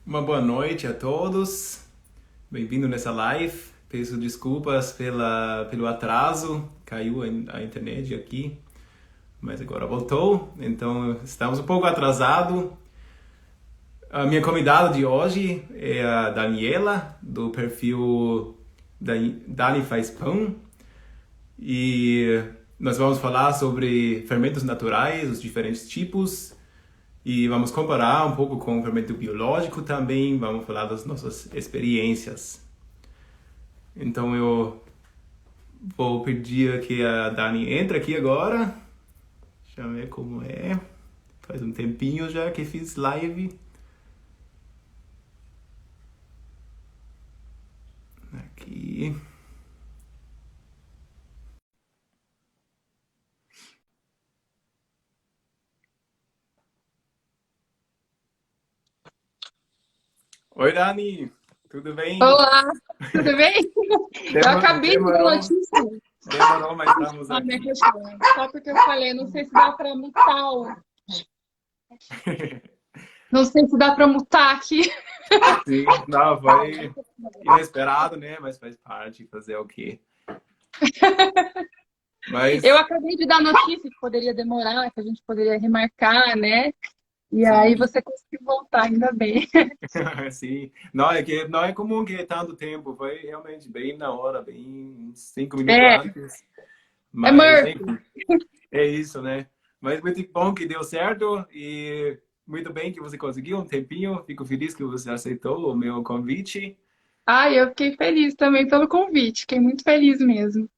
Uma boa noite a todos. Bem-vindo nessa live. Peço desculpas pelo atraso. Caiu a internet aqui, mas agora voltou. Então, estamos um pouco atrasados. A minha convidada de hoje é a Daniela, do perfil Dani Faz Pão. E nós vamos falar sobre fermentos naturais, os diferentes tipos. E vamos comparar um pouco com o fermento biológico também, vamos falar das nossas experiências. Então eu vou pedir que a Dani entre aqui agora. Deixa eu ver como é. Faz um tempinho já que fiz live. Aqui. Oi, Dani. Tudo bem? Olá, tudo bem? Eu acabei de ver a Demorou, notícia. demorou, mas estamos Ah, minha aqui. questão. Só porque eu falei, não sei se dá para mutar. Não sei se dá para mutar aqui. Sim, não, foi inesperado, né? Mas faz parte, fazer o quê? Eu Mas, acabei de dar notícia que poderia demorar, que a gente poderia remarcar, né? E aí sim. você conseguiu voltar, ainda bem. Sim, não é que não é comum que é tanto tempo, foi realmente bem na hora, bem uns 5 minutos É, antes, é mas Murphy. enfim, é isso, né? Mas muito bom que deu certo e muito bem que você conseguiu um tempinho, fico feliz que você aceitou o meu convite. Ah, eu fiquei feliz também pelo convite, fiquei muito feliz mesmo.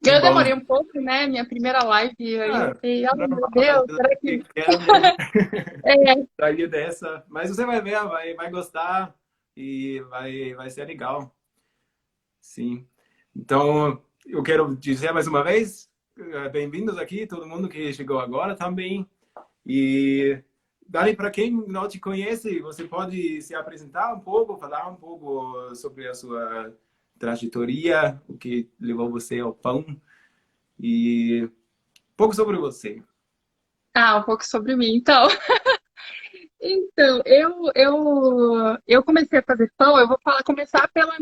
Que Eu bom. demorei um pouco, né? Minha primeira live, e aí eu Ah, fiquei, oh meu normal, às Deus, vezes será a que. gente quer, né? É, Sair dessa, mas você vai ver, vai gostar e vai ser legal. Sim. Então, eu quero dizer mais uma vez, bem-vindos aqui, todo mundo que chegou agora também. E, Dani, para quem não te conhece, você pode se apresentar um pouco, falar um pouco sobre a sua trajetória, o que levou você ao pão e um pouco sobre você. um pouco sobre mim. Então, eu comecei a fazer pão, eu vou começar pela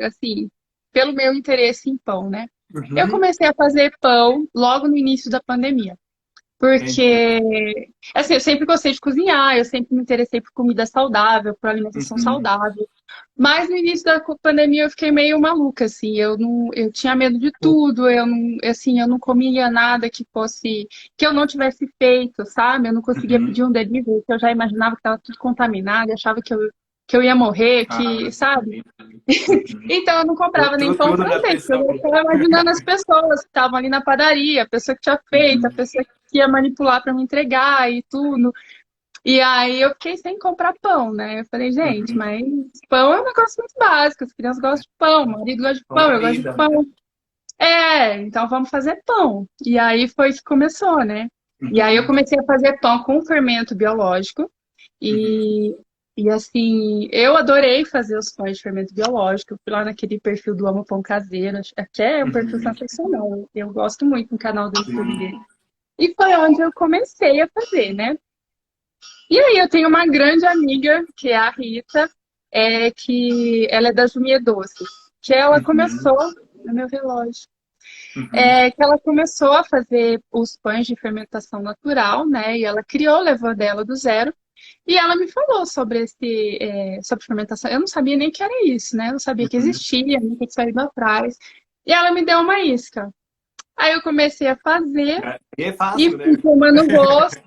assim, pelo meu interesse em pão, né? Eu Uhum. comecei a fazer pão logo no início da pandemia. Entendi. Porque, assim, eu sempre gostei de cozinhar, eu sempre me interessei por comida saudável, por alimentação Uhum. saudável. Mas no início da pandemia eu fiquei meio maluca, assim, eu tinha medo de tudo, eu não, assim, eu não comia nada que eu não tivesse feito, sabe? Eu não conseguia Uhum. pedir um delivery, que eu já imaginava que estava tudo contaminado, achava que eu ia morrer, Ah, que, sim. sabe? Uhum. Então eu não comprava nem pão Tudo da francês, porque pressão. eu estava imaginando as pessoas que estavam ali na padaria, a pessoa que tinha feito, a Uhum. pessoa que ia manipular para me entregar e tudo. E aí eu fiquei sem comprar pão, né? Eu falei, gente, Uhum. mas pão é um negócio muito básico, as crianças gostam de pão, o marido gosta de Pão pão, é eu gosto de vida, né? pão. Então vamos fazer pão. E aí foi que começou, né? E aí eu Uhum. comecei a fazer pão com fermento biológico. Uhum. E, e assim, eu adorei fazer os pães de fermento biológico. Eu fui lá naquele perfil do Amo Pão Caseiro, até é um perfil Uhum. sensacional. Eu gosto muito do canal do YouTube Sim. dele. E foi onde eu comecei a fazer, né? E aí eu tenho uma grande amiga, que é a Rita, que ela é da Jumia Doces, que ela Uhum. começou, no meu relógio, Uhum. que ela começou a fazer os pães de fermentação natural, né? E ela criou a levain dela do zero. E ela me falou sobre fermentação. Eu não sabia nem que era isso, né? Eu não sabia que Uhum. existia, nunca tinha ido atrás. E ela me deu uma isca. Aí eu comecei a fazer É e fácil, fui né? tomando gosto.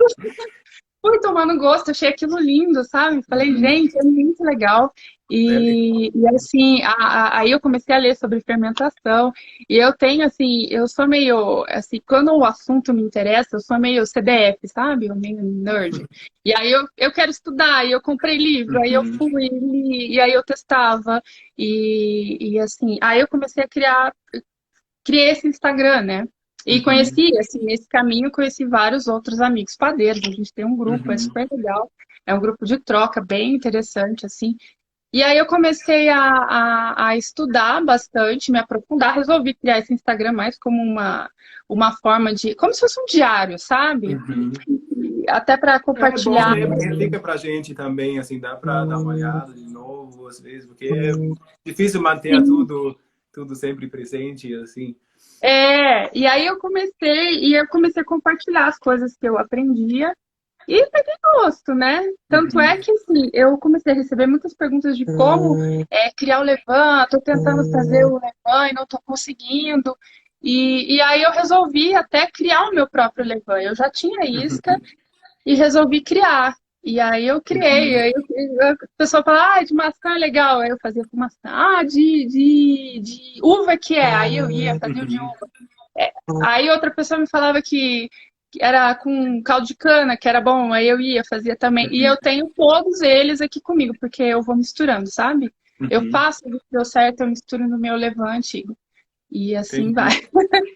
Fui tomando gosto, achei aquilo lindo, sabe? Falei, Uhum. gente, é muito legal. É legal. E assim, aí eu comecei a ler sobre fermentação. E eu tenho, assim, eu sou meio, assim, quando o assunto me interessa, eu sou meio CDF, sabe? Eu meio nerd. E aí eu quero estudar, e eu comprei livro, aí eu Uhum. fui, e aí eu testava. E assim, aí eu comecei a criei esse Instagram, né? E Uhum. conheci, assim, nesse caminho, conheci vários outros amigos padeiros. A gente tem um grupo, é Uhum. super legal. É um grupo de troca bem interessante, assim. E aí eu comecei a estudar bastante, me aprofundar. Resolvi criar esse Instagram mais como uma forma de... Como se fosse um diário, sabe? Uhum. até para É bom, compartilhar. né? Porque fica pra gente também, assim, dá pra dar uma olhada de novo, às vezes, porque é difícil manter Sim. tudo sempre presente, assim. E aí eu comecei a compartilhar as coisas que eu aprendia e peguei gosto, né? Tanto é Uhum. que assim, eu comecei a receber muitas perguntas de como criar o Levan, estou tentando fazer o Levan e não estou conseguindo. E aí eu resolvi até criar o meu próprio Levan. Eu já tinha isca Uhum. e resolvi criar. E aí eu criei, Uhum. a pessoa fala, de maçã é legal. Aí eu fazia com maçã. De uva que é. Aí eu ia, fazia o de Uhum. uva. Aí outra pessoa me falava que era com caldo de cana, que era bom. Aí eu ia, fazia também. E eu Uhum. tenho todos eles aqui comigo, porque eu vou misturando, sabe? Eu Uhum. faço o que deu certo, eu misturo no meu levan antigo. E assim vai. Entendi.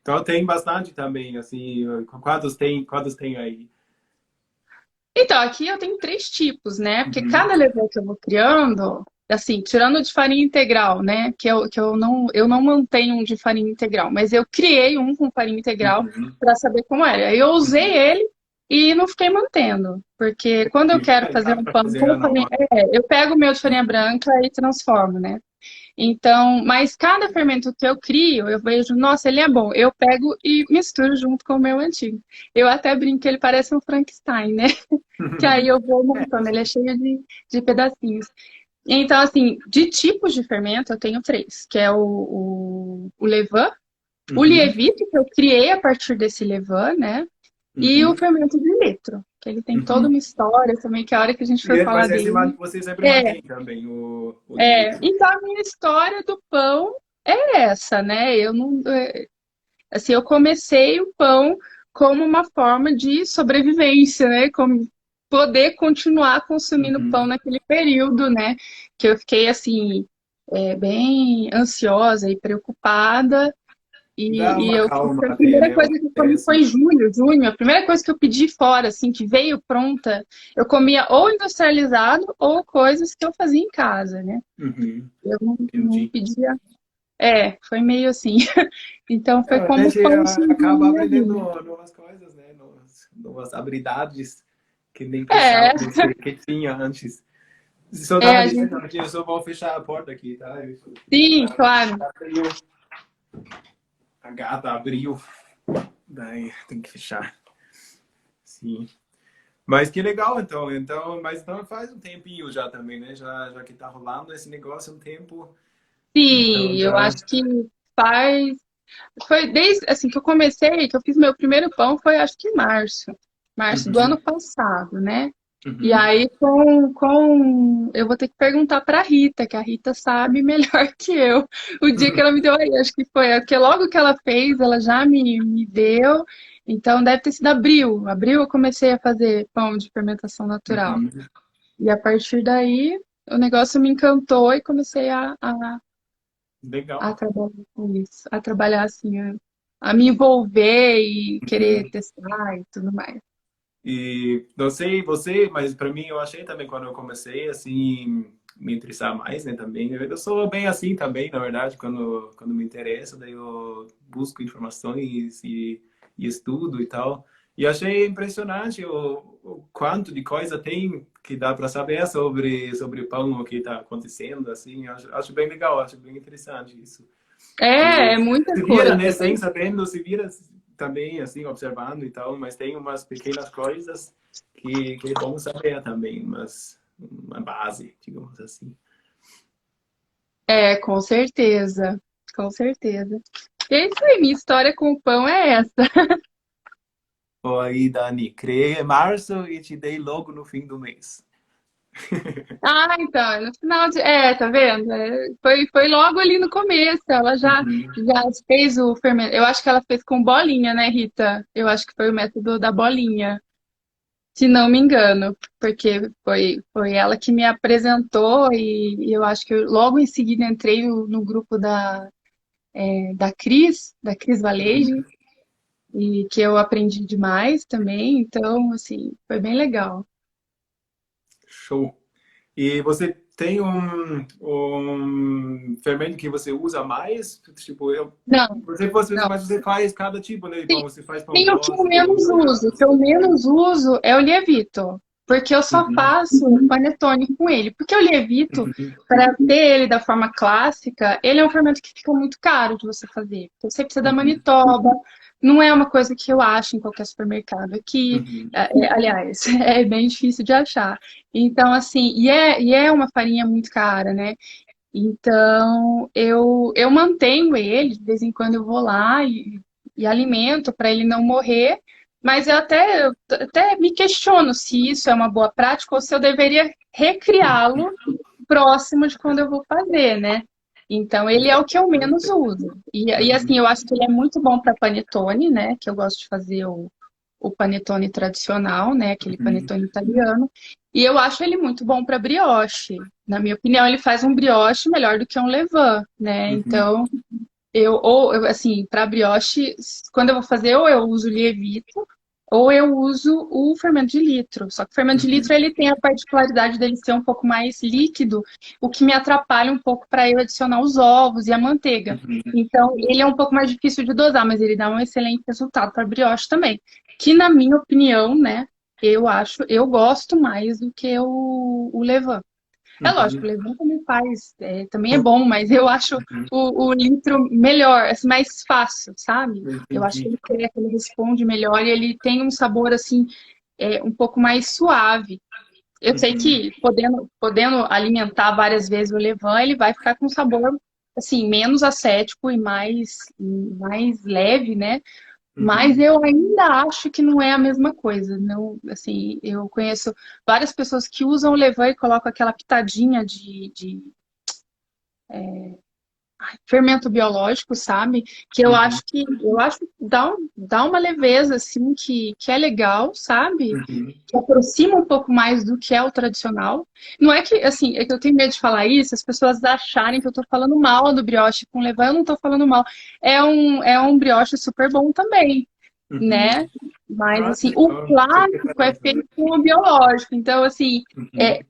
Então tem bastante também, assim, quantos tem aí? Então, aqui eu tenho três tipos, né? Porque Uhum. cada levain que eu vou criando, assim, tirando de farinha integral, né? Que eu não mantenho um de farinha integral, mas eu criei um com farinha integral Uhum. para saber como era. Aí eu usei Uhum. ele e não fiquei mantendo, porque quando eu quero Aí fazer dá um para pão fazer com farinha, normal. eu pego o meu de farinha branca e transformo, né? Então, mas cada fermento que eu crio, eu vejo, nossa, ele é bom. Eu pego e misturo junto com o meu antigo. Eu até brinco que ele parece um Frankenstein, né? Que aí eu vou É. montando, ele é cheio de pedacinhos. Então, assim, de tipos de fermento eu tenho três, que é o levain, o Uhum. lievito, que eu criei a partir desse levain, né? E o Uhum. fermento de litro, que ele tem toda Uhum. uma história também, que a hora que a gente for falar Mas dele. você sempre É, mantém também o de litro. então a minha história do pão é essa, né? Eu não, assim, eu comecei o pão como uma forma de sobrevivência, né? Como poder continuar consumindo pão Uhum. naquele período, né? Que eu fiquei assim, bem ansiosa e preocupada. Dá E uma eu calma a até, primeira né? O coisa que eu comi processo. foi junho, a primeira coisa que eu pedi fora, assim, que veio pronta, eu comia ou industrializado ou coisas que eu fazia em casa, né? Uhum. Eu não Entendi. pedia. Foi meio assim. Então É, foi a como o gente pão surgiu na acaba minha aprendendo vida. novas coisas, né? Novas habilidades que nem É, pensava que tinha antes. Só é, estava a gente. dizendo, eu só vou fechar a porta aqui, tá? Sim, claro. Abriu, a gata abriu, daí tem que fechar. Sim. Mas que legal, então. Mas então faz um tempinho já também, né? Já que tá rolando esse negócio há um tempo. Então Sim, eu já. acho que faz. Foi desde assim que eu comecei, que eu fiz meu primeiro pão, foi acho que em março do Uhum, ano passado, né? E uhum. aí eu vou ter que perguntar para a Rita, que a Rita sabe melhor que eu. O dia que ela me deu aí, acho que foi, porque logo que ela fez, ela já me deu. Então deve ter sido abril. Abril eu comecei a fazer pão de fermentação natural. Uhum. E a partir daí o negócio me encantou e comecei a Legal. trabalhar com isso, a trabalhar assim, a me envolver e querer Uhum. testar e tudo mais. E não sei você, mas para mim eu achei também quando eu comecei assim me interessar mais, né, também. Eu sou bem assim também, na verdade, quando me interessa, daí eu busco informações e estudo e tal. E achei impressionante o quanto de coisa tem que dá para saber sobre o pão, o que está acontecendo, assim. Acho bem legal, acho bem interessante isso. É muita Se vira, coisa. né, sem sabendo, se vira também, assim, observando e tal, mas tem umas pequenas coisas que é bom saber também, uma base, digamos assim. Com certeza, com certeza. E é isso aí, minha história com o pão é essa. Oi, Dani, criei em março e te dei logo no fim do mês. Então, no final de. Tá vendo? Foi logo ali no começo. Ela Uhum. já fez o fermento. Eu acho que ela fez com bolinha, né, Rita? Eu acho que foi o método da bolinha. Se não me engano, porque foi ela que me apresentou e eu acho que eu logo em seguida entrei no grupo da Cris Valeje, e que eu aprendi demais também, então, assim, foi bem legal. Show. E você tem um fermento que você usa mais? Tipo, Não, não. mas você faz cada tipo, né, de pão. Tem, Você faz pão tem o que eu doce, pão menos uso. O que doce. eu menos uso é o Lievito, porque eu só Uhum, faço panetone com ele. Porque o Lievito, uhum, para ter ele da forma clássica, ele é um fermento que fica muito caro de você fazer. Porque você precisa da uhum, manitoba, não é uma coisa que eu acho em qualquer supermercado aqui. uhum, Aliás, é bem difícil de achar. Então, assim, e é uma farinha muito cara, né? Então, eu mantenho ele, de vez em quando eu vou lá e alimento para ele não morrer, mas eu até me questiono se isso é uma boa prática ou se eu deveria recriá-lo próximo de quando eu vou fazer, né? Então, ele é o que eu menos uso. E assim, uhum, eu acho que ele é muito bom para panetone, né? Que eu gosto de fazer o panetone tradicional, né? Aquele uhum, panetone italiano. E eu acho ele muito bom para brioche. Na minha opinião, ele faz um brioche melhor do que um levain, né? uhum, Então, assim, para brioche, quando eu vou fazer, ou eu uso Lievito, ou eu uso o fermento de litro. Só que o fermento de uhum, litro ele tem a particularidade dele ser um pouco mais líquido, o que me atrapalha um pouco para eu adicionar os ovos e a manteiga. uhum. Então, ele é um pouco mais difícil de dosar, mas ele dá um excelente resultado para brioche também. Que, na minha opinião, né, eu gosto mais do que o levain. É lógico, o Uhum, Levan também faz, também é bom, mas eu acho uhum. o litro melhor, assim, mais fácil, sabe? Eu acho que Entendi. ele responde melhor e ele tem um sabor, assim, um pouco mais suave. Eu sei Uhum, que podendo alimentar várias vezes o levain, ele vai ficar com um sabor, assim, menos acético e mais leve, né? Mas uhum, eu ainda acho que não é a mesma coisa. Não, assim, eu conheço várias pessoas que usam o levain e colocam aquela pitadinha de fermento biológico, sabe? Que uhum, eu acho que dá uma leveza assim que é legal, sabe? uhum. Que aproxima um pouco mais do que é o tradicional. Não é que assim, é que eu tenho medo de falar isso, as pessoas acharem que eu tô falando mal do brioche com levain, eu não tô falando mal. É um brioche super bom também, Uhum. né? Mas Ah, que assim, o legal. Você tem clássico é razão. feito com o biológico. Então, assim, Uhum, é,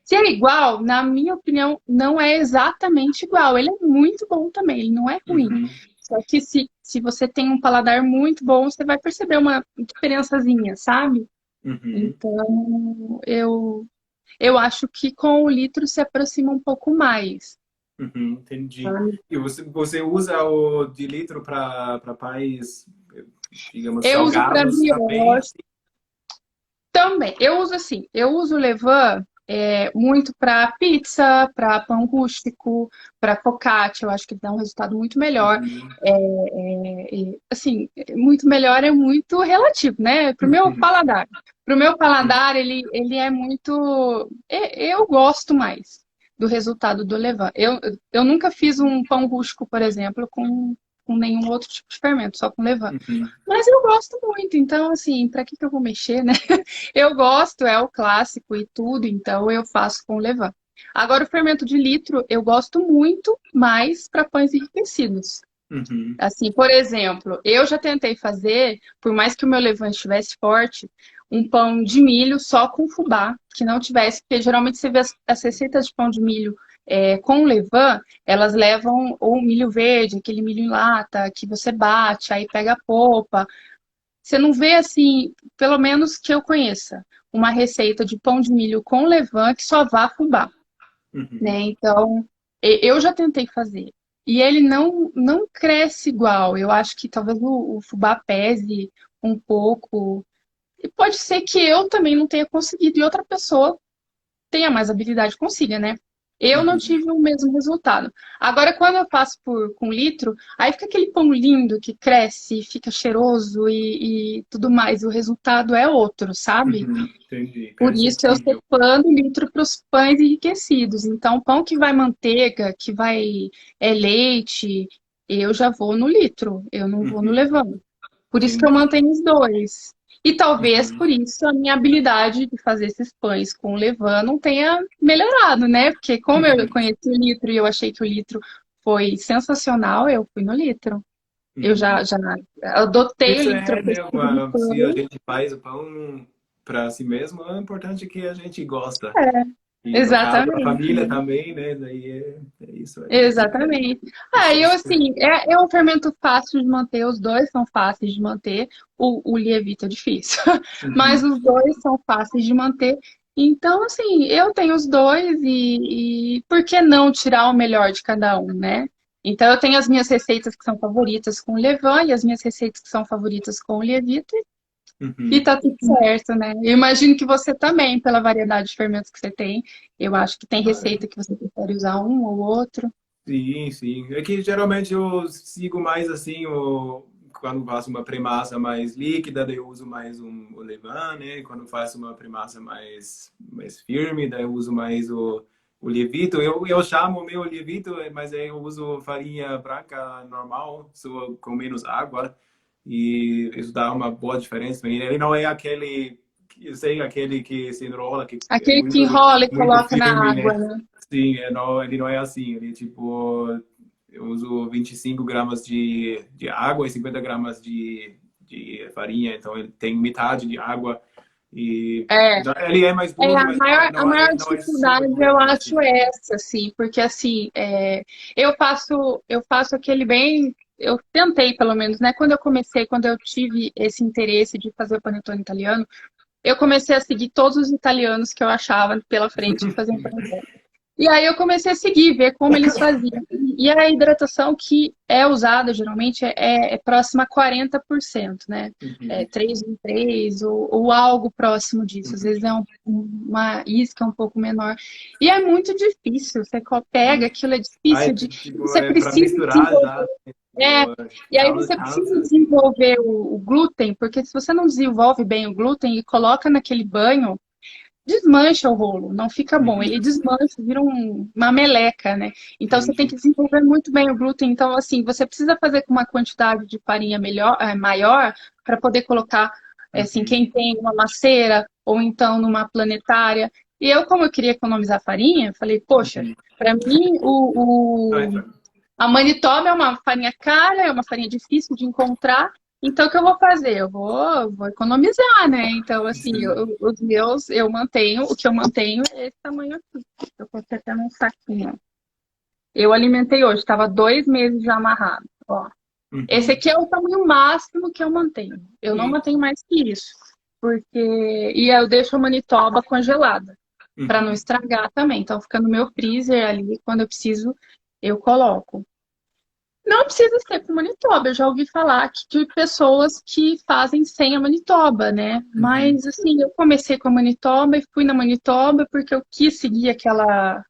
se é igual, na minha opinião, não é exatamente igual. Ele é muito bom também, ele não é ruim. uhum, Só que se você tem um paladar muito bom, você vai perceber uma diferençazinha, sabe? uhum, Então, eu acho que com o litro se aproxima um pouco mais. uhum, entendi. Sabe? E você usa o de litro para pães, digamos, Eu uso para salgados também? brioche também. Eu uso assim, eu uso o levain muito para pizza, para pão rústico, para focaccia. Eu acho que dá um resultado muito melhor. Uhum, Assim, muito melhor é muito relativo, né? Pro meu uhum, paladar. Pro meu paladar, ele é muito. Eu gosto mais do resultado do levain. Eu nunca fiz um pão rústico, por exemplo, com nenhum outro tipo de fermento, só com levain. uhum, Mas eu gosto muito, então, assim, para que eu vou mexer, né? Eu gosto, é o clássico e tudo, então eu faço com levain. Agora, o fermento de litro eu gosto muito mais para pães enriquecidos. uhum, Assim, por exemplo, eu já tentei fazer, por mais que o meu levain estivesse forte, um pão de milho só com fubá, que não tivesse, porque geralmente você vê as receitas de pão de milho com levain, elas levam o milho verde, aquele milho em lata, que você bate, aí pega a polpa. Você não vê assim, pelo menos que eu conheça, uma receita de pão de milho com levain que só vá fubá, uhum, né? Então, eu já tentei fazer. E ele não cresce igual. Eu acho que talvez o fubá pese um pouco. E pode ser que eu também não tenha conseguido e outra pessoa tenha mais habilidade, consiga, né? Eu não uhum. tive o mesmo resultado. Agora, quando eu faço com litro, aí fica aquele pão lindo que cresce, fica cheiroso e tudo mais. O resultado é outro, sabe? Uhum, entendi. Por Faz isso eu sou sentido. fã do litro para os pães enriquecidos. Então, pão que vai manteiga, que vai leite, eu já vou no litro, eu não vou no Uhum, levain. Por isso que eu entendi. mantenho os dois. E talvez Uhum, por isso a minha habilidade de fazer esses pães com levain não tenha melhorado, né? Porque como eu uhum, conheci o litro e eu achei que o litro foi sensacional, eu fui no litro. Eu uhum. já adotei o Isso litro é, para né, esse tipo de se a pão. gente faz o pão para si mesmo, é importante que a gente gosta. E no caso da família Exatamente. também, né? Daí é isso aí. Exatamente. Ah, eu Essência. assim, é um fermento fácil de manter, os dois são fáceis de manter. O Lievito é difícil, mas Uhum. os dois são fáceis de manter. Então, assim, eu tenho os dois e por que não tirar o melhor de cada um, né? Então, eu tenho as minhas receitas que são favoritas com o levain e as minhas receitas que são favoritas com o Lievito e Uhum. tá tudo certo, né? Eu imagino que você também, pela variedade de fermentos que você tem, eu acho que tem receita que você prefere usar um ou outro. Sim, sim. É que geralmente eu sigo mais assim, quando faço uma premassa mais líquida, daí eu uso mais o levain, né? Quando faço uma premassa mais firme, daí eu uso mais o levito. Eu chamo o meu levito, mas aí eu uso farinha branca normal, só com menos água. E isso dá uma boa diferença. Ele não é aquele, eu sei, aquele que se enrola, que é Aquele que muito, enrola e muito coloca na firme, água, né? né? Sim, ele não é assim. Ele, tipo, eu uso 25 gramas de água e 50 gramas de farinha. Então, ele tem metade de água. E É, então, ele é mais duro, mas a maior não é super dificuldade duro, eu né? acho Assim. essa, assim, porque assim, eu faço aquele bem, eu tentei pelo menos, né? Quando eu comecei, quando eu tive esse interesse de fazer o panetone italiano, eu comecei a seguir todos os italianos que eu achava pela frente que faziam panetone. E aí eu comecei a seguir, ver como eles faziam. E a hidratação que é usada geralmente é próxima a 40%, né? É Uhum, 3 em 3 ou algo próximo disso. Às uhum. vezes é uma isca um pouco menor. E é muito difícil. Você pega aquilo, é Ah, difícil de. tipo, Você é para precisa misturar desenvolver. já. É, Tipo, e aí você precisa cansa. desenvolver o glúten, porque se você não desenvolve bem o glúten e coloca naquele banho desmancha o rolo, não fica bom. Ele Uhum, desmancha, vira uma meleca, né? Então você tem entendi. que desenvolver muito bem o glúten. Então, assim, você precisa fazer com uma quantidade de farinha maior para poder colocar, assim, Uhum, quem tem uma maceira ou então numa planetária. E eu, como eu queria economizar farinha, falei, poxa, uhum. para mim Não, é a manitoba é uma farinha cara, é uma farinha difícil de encontrar. Então, o que eu vou fazer? Vou economizar, né? Então, assim, sim. os meus eu mantenho, o que eu mantenho é esse tamanho aqui. Eu coloquei até num saquinho. Eu alimentei hoje, estava 2 meses já amarrado. Ó, esse Uhum. aqui é o tamanho máximo que eu mantenho. Eu não E, mantenho mais que isso, porque e eu deixo a manitoba congelada para não uhum, estragar também. Então, fica no meu freezer ali, quando eu preciso, eu coloco. Não precisa ser com Manitoba. Eu já ouvi falar de pessoas que fazem sem a Manitoba, né? uhum, Mas, assim, eu comecei com a Manitoba e fui na Manitoba porque eu quis seguir aquela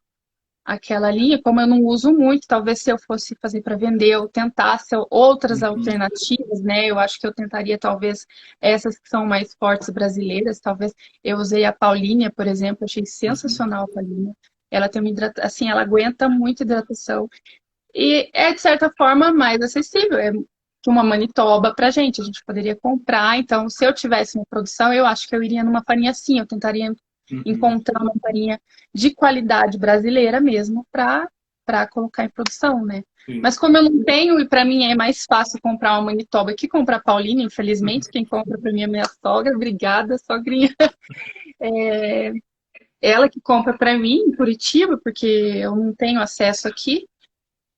linha. Como eu não uso muito, talvez se eu fosse fazer para vender, eu tentasse outras uhum, alternativas, né? Eu acho que eu tentaria, talvez, essas que são mais fortes brasileiras. Talvez eu usei a Paulinha, por exemplo, achei uhum, sensacional a Paulinha. Ela tem uma hidratação, assim, ela aguenta muito hidratação. E é, de certa forma, mais acessível. É que uma manitoba para gente. A gente poderia comprar. Então, se eu tivesse uma produção, eu acho que eu iria numa farinha assim. Eu tentaria uhum. encontrar uma farinha de qualidade brasileira mesmo para colocar em produção, né? Sim. Mas como eu não tenho, e para mim é mais fácil comprar uma manitoba que comprar Paulina, Uhum. infelizmente. Quem compra para mim é minha sogra. Obrigada, sogrinha. Ela que compra para mim em Curitiba, porque eu não tenho acesso aqui.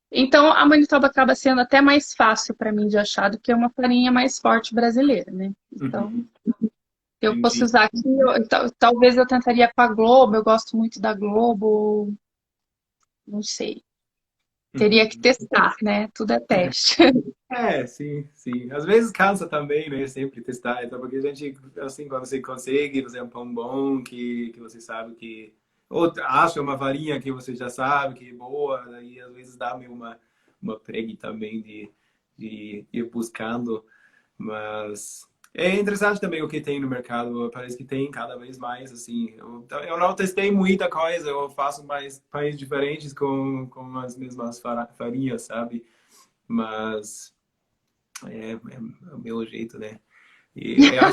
Então, a manitoba acaba sendo até mais fácil para mim de achar do que uma farinha mais forte brasileira, né? Então, Uhum. se eu fosse Entendi. usar aqui, talvez eu tentaria com a Globo, eu gosto muito da Globo, não sei. Teria que Uhum. testar, né? Tudo é teste. É, sim, sim. Às vezes cansa também, né? Sempre testar. Então, porque a gente, assim, quando você consegue fazer um pão bom, que você sabe que. Ou acha uma farinha que você já sabe que é boa, aí às vezes dá meio uma preguiça também de ir buscando. Mas é interessante também o que tem no mercado. Parece que tem cada vez mais, assim. Eu não testei muita coisa, eu faço mais pães diferentes com as mesmas farinhas, sabe? Mas é o meu jeito, né? E eu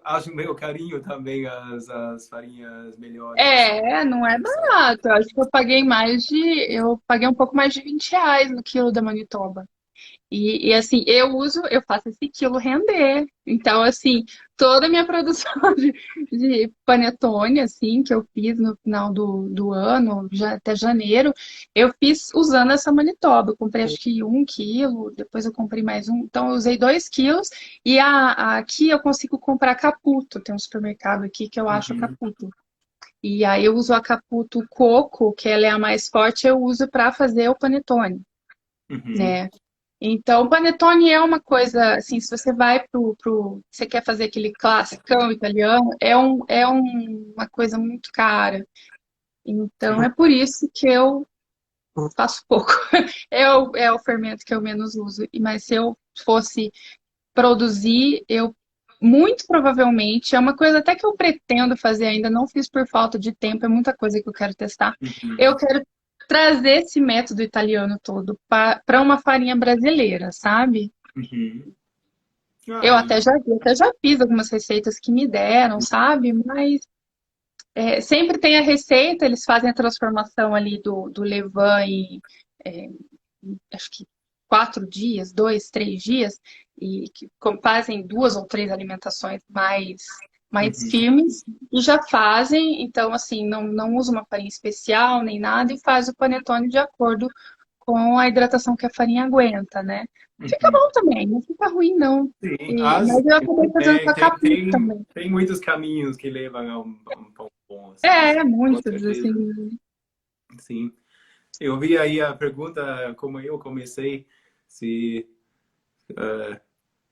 acho meu carinho também as farinhas melhores, assim. É, não é São. barato. Eu acho que eu paguei um pouco mais de R$ 20 no quilo da manitoba. E assim, eu faço esse quilo render. Então, assim, toda a minha produção de panetone, assim, que eu fiz no final do ano, já até janeiro, eu fiz usando essa Manitoba. Eu comprei acho que 1 quilo, depois eu comprei mais um. Então, eu usei 2 quilos. E aqui eu consigo comprar Caputo. Tem um supermercado aqui que eu acho Uhum, Caputo. E aí eu uso a Caputo Coco, que ela é a mais forte, eu uso para fazer o panetone, uhum, né? Então, o panetone é uma coisa, assim, se você vai você quer fazer aquele classicão italiano, uma coisa muito cara. Então, é sim. por isso que eu faço pouco. É o fermento que eu menos uso. Mas se eu fosse produzir, eu muito provavelmente, é uma coisa até que eu pretendo fazer ainda, não fiz por falta de tempo, é muita coisa que eu quero testar. Eu Uhum, quero trazer esse método italiano todo para uma farinha brasileira, sabe? uhum. Eu Ah, até já vi, até já fiz algumas receitas que me deram, sabe? Mas sempre tem a receita, eles fazem a transformação ali do levain é, acho que 4 dias, 2, 3 dias, e que fazem 2 ou 3 alimentações mais uhum, firmes e já fazem, então assim, não usa uma farinha especial nem nada e faz o panetone de acordo com a hidratação que a farinha aguenta, né? Fica uhum. bom também, não fica ruim não. Sim, sim. Mas eu acabei fazendo com a capim também. Tem muitos caminhos que levam a um pão bom, assim, com Muitos, certeza. assim. Sim. Eu vi aí a pergunta, como eu comecei, se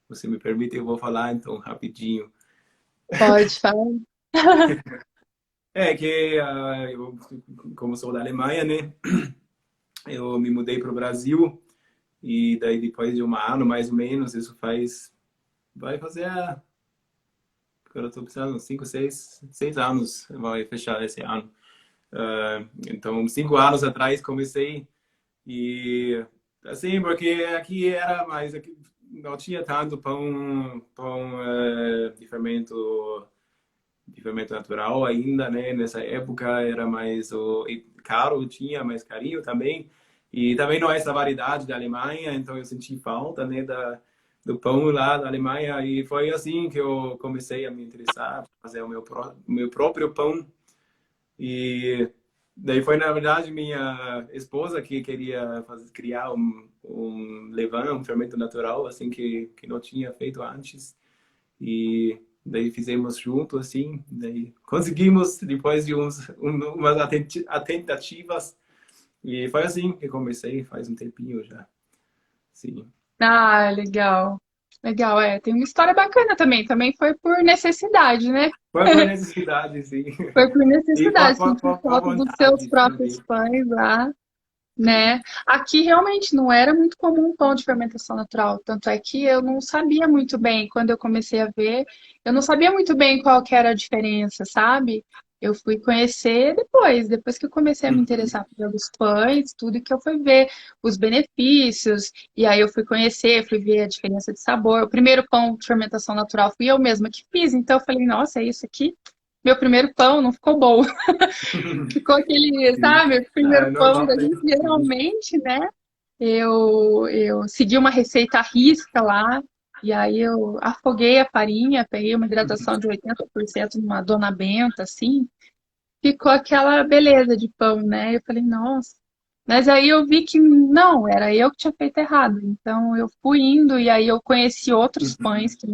você me permite, eu vou falar então rapidinho. Pode falar. É que eu, como sou da Alemanha, né, eu me mudei para o Brasil e daí depois de um ano, mais ou menos, vai fazer, agora eu tô pensando, 6 anos, vai fechar esse ano. Então, 5 anos atrás comecei e assim, porque aqui era mais, aqui não tinha tanto pão de fermento natural ainda, né? Nessa época era mais caro, tinha mais carinho também. E também não é essa variedade da Alemanha, então eu senti falta, né, do pão lá da Alemanha. E foi assim que eu comecei a me interessar, fazer o meu próprio pão. E daí foi, na verdade, minha esposa que queria criar um levain, um fermento natural, assim, que não tinha feito antes. E daí fizemos junto, assim, daí conseguimos, depois de umas tentativas. E foi assim que comecei, faz um tempinho já. Sim. Ah, legal. Legal, tem uma história bacana também. Também foi por necessidade, né? Foi por necessidade, sim. Foi por E necessidade, sentir por falta dos seus vontade próprios também. pães lá, né? Aqui realmente não era muito comum pão de fermentação natural, tanto é que eu não sabia muito bem, quando eu comecei a ver, eu não sabia muito bem qual que era a diferença, sabe? Eu fui conhecer depois que eu comecei a me Uhum. interessar pelos pães, tudo que eu fui ver os benefícios, e aí eu fui conhecer, fui ver a diferença de sabor. O primeiro pão de fermentação natural fui eu mesma que fiz, então eu falei, nossa, é isso aqui? Meu primeiro pão não ficou bom. Ficou aquele, Sim. sabe, o Ah, primeiro é pão normal, da né? gente, Sim. geralmente, né? Eu segui uma receita à risca lá, e aí eu afoguei a farinha, peguei uma hidratação de 80% numa Dona Benta, assim, ficou aquela beleza de pão, né? Eu falei, nossa. Mas aí eu vi que não, era eu que tinha feito errado. Então eu fui indo, e aí eu conheci outros Uhum. pães que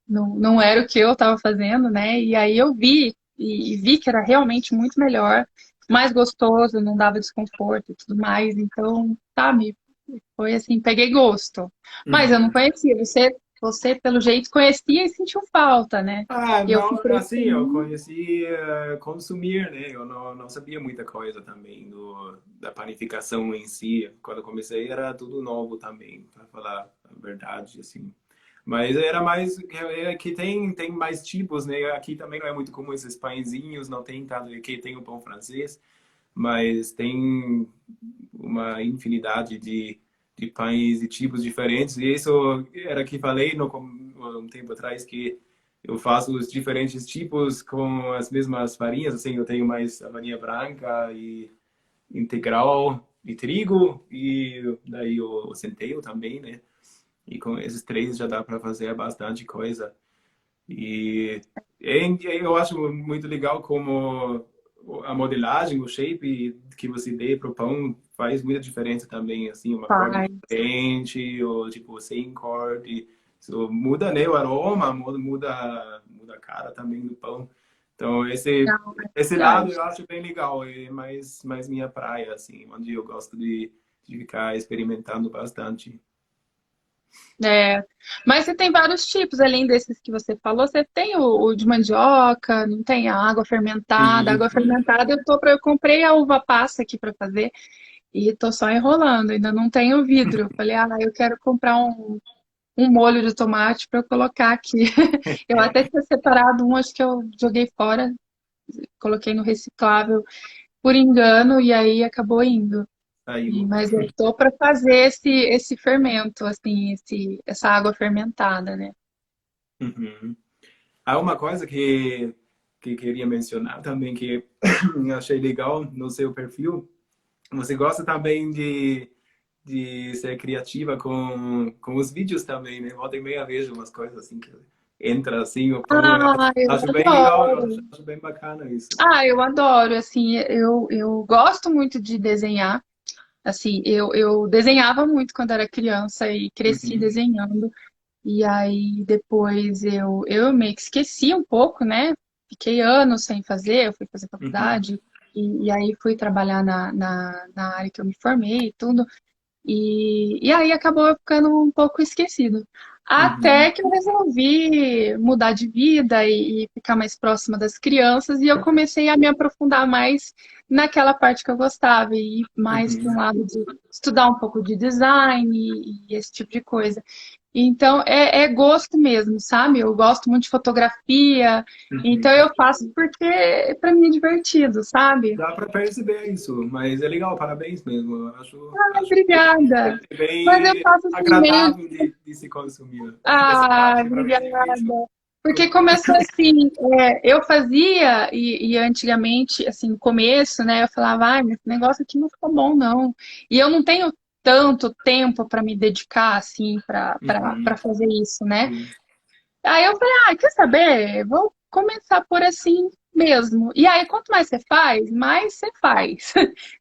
não era o que eu estava fazendo, né? E aí eu vi, e vi que era realmente muito melhor, mais gostoso, não dava desconforto e tudo mais. Então, sabe, foi assim, peguei gosto. Mas eu não Uhum. conhecia, você pelo jeito conhecia e sentiu falta, né? Ah, Eu fui não, assim, eu crescendo. conheci consumir, né? Eu não sabia muita coisa também da panificação em si. Quando eu comecei era tudo novo também, para falar a verdade, assim. Mas era mais que tem mais tipos, né? Aqui também não é muito comum esses pãezinhos, não tem tanto, aqui tem o pão francês, mas tem uma infinidade de pães e tipos diferentes. E isso era que falei um tempo atrás que eu faço os diferentes tipos com as mesmas farinhas. Assim, eu tenho mais a farinha branca e integral de trigo e daí o centeio também, né? E com esses três já dá para fazer bastante coisa. E eu acho muito legal como a modelagem, o shape que você dê para o pão faz muita diferença também, assim, uma forma Faz. diferente, ou tipo, sem corte. Isso muda, né, o aroma, muda a cara também do pão. Então, Não, é esse lado verdade. eu acho bem legal, é mais minha praia, assim, onde eu gosto de ficar experimentando bastante. É, mas você tem vários tipos, além desses que você falou, você tem o de mandioca, não tem a água fermentada. A Sim, água sim. fermentada eu comprei a uva passa aqui para fazer e tô só enrolando, ainda não tenho vidro. Eu falei, ah, eu quero comprar um molho de tomate para eu colocar aqui. Eu até tinha separado um, acho que eu joguei fora, coloquei no reciclável por engano e aí acabou indo. Saiu. Mas eu tô para fazer esse fermento, assim, essa água fermentada, né? Uhum. Há uma coisa que queria mencionar também que eu achei legal no seu perfil. Você gosta também de ser criativa com os vídeos também, né? Volta e meia vejo umas coisas assim que entra assim o pão. Eu Ah, eu acho bem legal, eu adoro. acho bem bacana isso. Ah, eu adoro, assim, eu gosto muito de desenhar. Assim, eu desenhava muito quando era criança e cresci Uhum, desenhando. E aí depois eu meio que esqueci um pouco, né? Fiquei anos sem fazer, eu fui fazer uhum, faculdade e aí fui trabalhar na área que eu me formei e tudo. E aí acabou ficando um pouco esquecido. uhum, Até que eu resolvi mudar de vida e ficar mais próxima das crianças, e eu comecei a me aprofundar mais naquela parte que eu gostava, e ir mais para um uhum, lado de estudar um pouco de design e esse tipo de coisa. Então é gosto mesmo, sabe? Eu gosto muito de fotografia, então uhum. eu faço porque para mim é divertido, sabe? Dá para perceber isso, mas é legal, parabéns mesmo. Eu Ai, acho obrigada. Mas eu bem faço assim meio. agradável de se consumir. Essa Ah, parte, para mim, é obrigada. difícil. Porque começou assim, eu fazia e antigamente, assim, no começo, né, eu falava, ai, mas esse negócio aqui não ficou bom, não. E eu não tenho tanto tempo para me dedicar, assim, para Uhum, fazer isso, né? sim. Aí eu falei, ah, quer saber? Vou começar por assim mesmo. E aí, quanto mais você faz, mais você faz.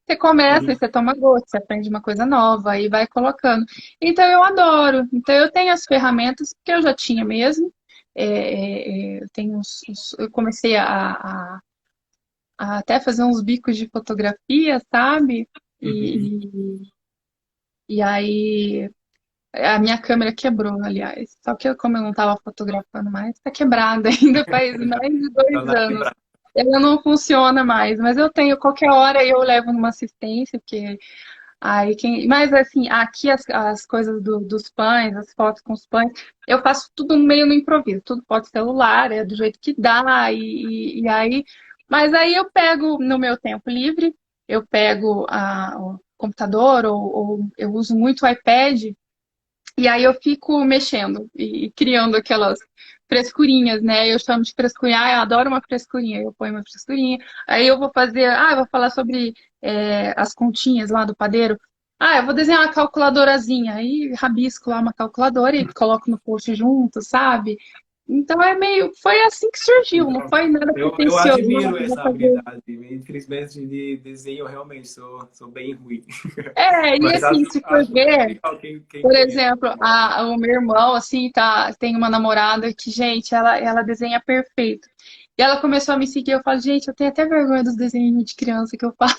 Você começa e Uhum, você toma gosto, você aprende uma coisa nova e vai colocando. Então, eu adoro. Então, eu tenho as ferramentas que eu já tinha mesmo. Eu tenho eu comecei a até fazer uns bicos de fotografia, sabe? uhum. E aí a minha câmera quebrou, aliás. Só que como eu não estava fotografando mais, está quebrada ainda faz mais de Tá dois na anos. lembrança. Ela não funciona mais, mas eu tenho qualquer hora eu levo numa assistência, porque aí quem. Mas assim, aqui as coisas dos pães, as fotos com os pães, eu faço tudo meio no improviso, tudo pode celular, é do jeito que dá, e aí. Mas aí eu pego no meu tempo livre, eu pego o computador, ou eu uso muito o iPad. E aí eu fico mexendo e criando aquelas frescurinhas, né? Eu chamo de frescurinha, ah, eu adoro uma frescurinha, eu ponho uma frescurinha. Aí eu vou fazer, eu vou falar sobre as continhas lá do padeiro. Ah, eu vou desenhar uma calculadorazinha, aí rabisco lá uma calculadora e coloco no post junto, sabe? Então foi assim que surgiu, não Então, foi nada eu pretensioso, não, admiro eu vou essa fazer. habilidade. Infelizmente, de desenho, eu realmente sou bem ruim. E Mas assim, se for acho bem ver. legal quem Por tem essa exemplo, habilidade. o meu irmão, assim, tem uma namorada que, gente, ela desenha perfeito. E ela começou a me seguir, eu falo, gente, eu tenho até vergonha dos desenhos de criança que eu faço.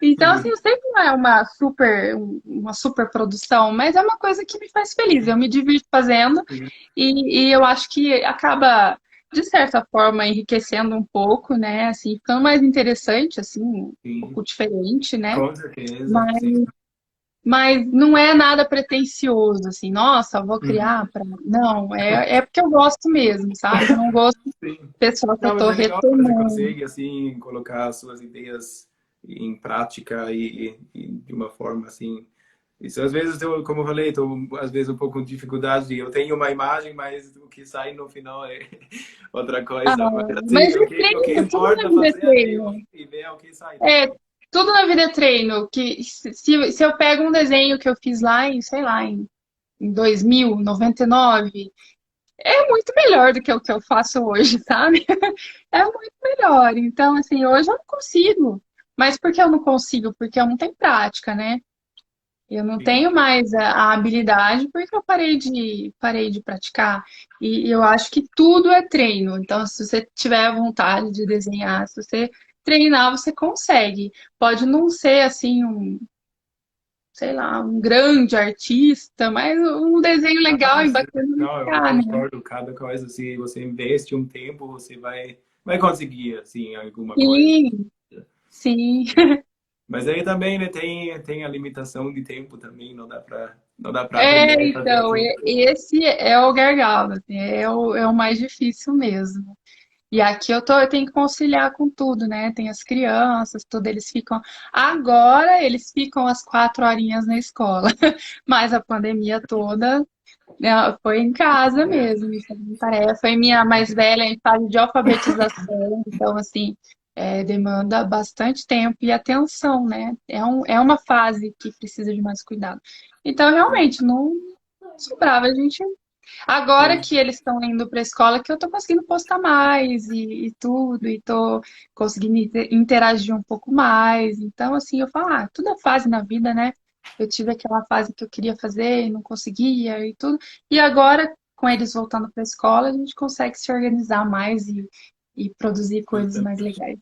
Então, assim, eu sei que não é uma super produção, mas é uma coisa que me faz feliz. Eu me divirto fazendo Sim, e eu acho que acaba, de certa forma, enriquecendo um pouco, né? Assim, ficando mais interessante, assim, um sim, pouco diferente, né? com certeza. Sim, Mas não é nada pretensioso, assim, nossa, vou uhum, criar para. Não, é porque eu gosto mesmo, sabe? Eu não gosto sim. pessoal que eu Não, mas tô é legal que você retomando. consegue, assim, colocar as suas ideias em prática e de uma forma, assim. Isso, às vezes, como eu falei, estou, às vezes, um pouco com dificuldade. Eu tenho uma imagem, mas o que sai no final é outra Ah, coisa. Mas, assim, mas é o que treino, tudo na importa é vida é fazer ali treino. e ver o que sai É, também. tudo na vida é treino. Que se eu pego um desenho que eu fiz lá em, sei lá, em 2099, é muito melhor do que o que eu faço hoje, sabe? É muito melhor. Então, assim, hoje eu não consigo. Mas por que eu não consigo? Porque eu não tenho prática, né? Eu não Sim, tenho mais a habilidade porque eu parei de praticar. E eu acho que tudo é treino. Então, se você tiver vontade de desenhar, se você treinar, você consegue. Pode não ser assim sei lá, um grande artista, mas um desenho legal ah, e bacana de não, eu ficar, né? concordo. Cada coisa, se você investe um tempo, você vai conseguir, assim, alguma coisa. Sim, sim. Mas aí também, né, tem a limitação de tempo também, não dá para aprender É, a fazer então, tudo. esse é o gargalo, assim, é o mais difícil mesmo. E aqui eu tenho que conciliar com tudo, né? Tem as crianças, tudo, eles ficam. Agora eles ficam as 4 horinhas na escola, mas a pandemia toda, né, foi em casa É, mesmo, me fazendo tarefa. E minha mais velha em fase de alfabetização, então, assim, demanda bastante tempo e atenção, né? É uma fase que precisa de mais cuidado. Então, sim, realmente, não sobrava. A gente agora sim, que eles estão indo para a escola, que eu tô conseguindo postar mais e tudo, e tô conseguindo interagir um pouco mais. Então, assim, eu falo, tudo é fase na vida, né? Eu tive aquela fase que eu queria fazer e não conseguia e tudo. E agora, com eles voltando para a escola, a gente consegue se organizar mais e produzir coisas mais exatamente. legais.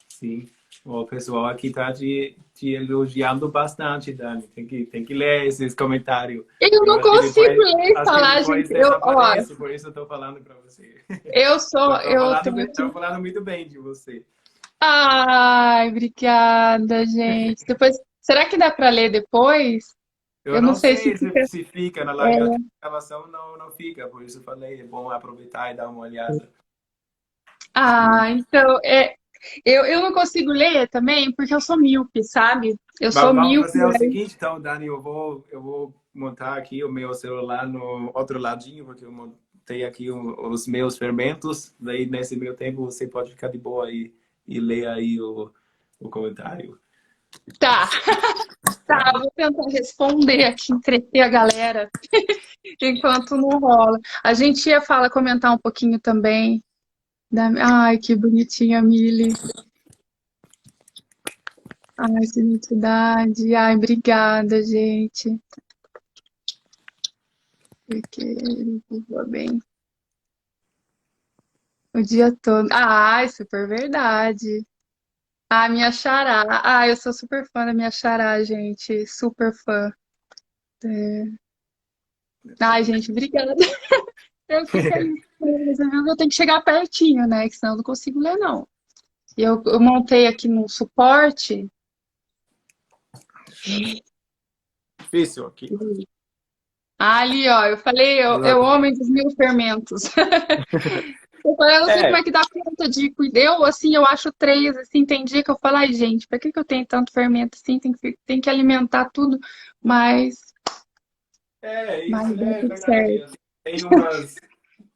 Sim. O pessoal aqui está te elogiando bastante, Dani. Tem que ler esses comentários. Eu Eu não consigo ler e acho que falar, depois gente. Ó, desaparece, por isso eu estou falando para você. eu Tô falando muito bem de você. Ai, obrigada, gente. Depois, será que dá para ler depois? Eu Eu não não sei se sei fica. se fica na live, acho que É. a gravação não fica, por isso eu falei, é bom aproveitar e dar uma olhada. Ah, então, eu não consigo ler também porque eu sou míope, sabe? Eu sou Vamos míope. fazer o seguinte, então, Dani, eu vou montar aqui o meu celular no outro ladinho, porque eu montei aqui os meus fermentos. Daí, nesse meio tempo, você pode ficar de boa e ler aí o comentário. Tá, tá, vou tentar responder aqui, entreter a galera enquanto não rola. A gente ia falar, comentar um pouquinho também Ai, que bonitinha, a Mili. Ai, que identidade. Ai, obrigada, gente. Porque ele viveu bem o dia todo. Ai, super verdade. Ah, minha xará. Ah, eu sou super fã da minha xará, gente. Super fã. É. Ai, gente, obrigada. Eu fiquei feliz. Você viu que eu tenho que chegar pertinho, né? Que senão eu não consigo ler, não. E eu montei aqui no suporte. Difícil aqui. Ali, ó, eu falei, é o homem dos mil fermentos. Eu não sei como É, é que dá conta de cuidar. Eu, assim, eu acho três, assim, tem dia que eu falo, ai, gente, pra que eu tenho tanto fermento assim? Tem que alimentar tudo, mas, isso mas dá é tudo verdade. certo. Assim,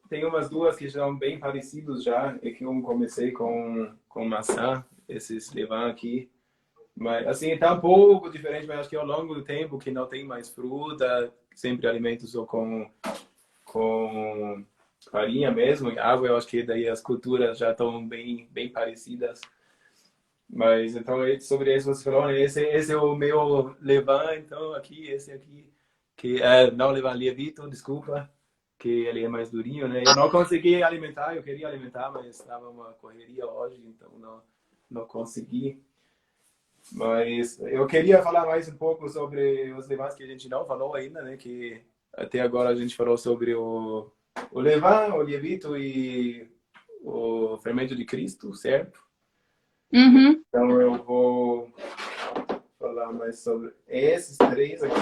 tem umas duas que são bem parecidas já. É que eu comecei com maçã, esses levan aqui. Mas, assim, tá um pouco diferente, mas acho que ao longo do tempo, que não tem mais fruta, sempre alimentos só com farinha mesmo e água, eu acho que daí as culturas já estão bem parecidas. Mas, então, sobre isso você falou, né? Esse é o meu levan, então, aqui, esse aqui, que é, não levan levito, desculpa, que ele é mais durinho, né? Eu não consegui alimentar, eu queria alimentar, mas estava uma correria hoje, então não consegui. Mas eu queria falar mais um pouco sobre os levados que a gente não falou ainda, né? Que até agora a gente falou sobre o levain, o levito e o fermento de Cristo, certo? Uhum, Então eu vou falar mais sobre esses três aqui,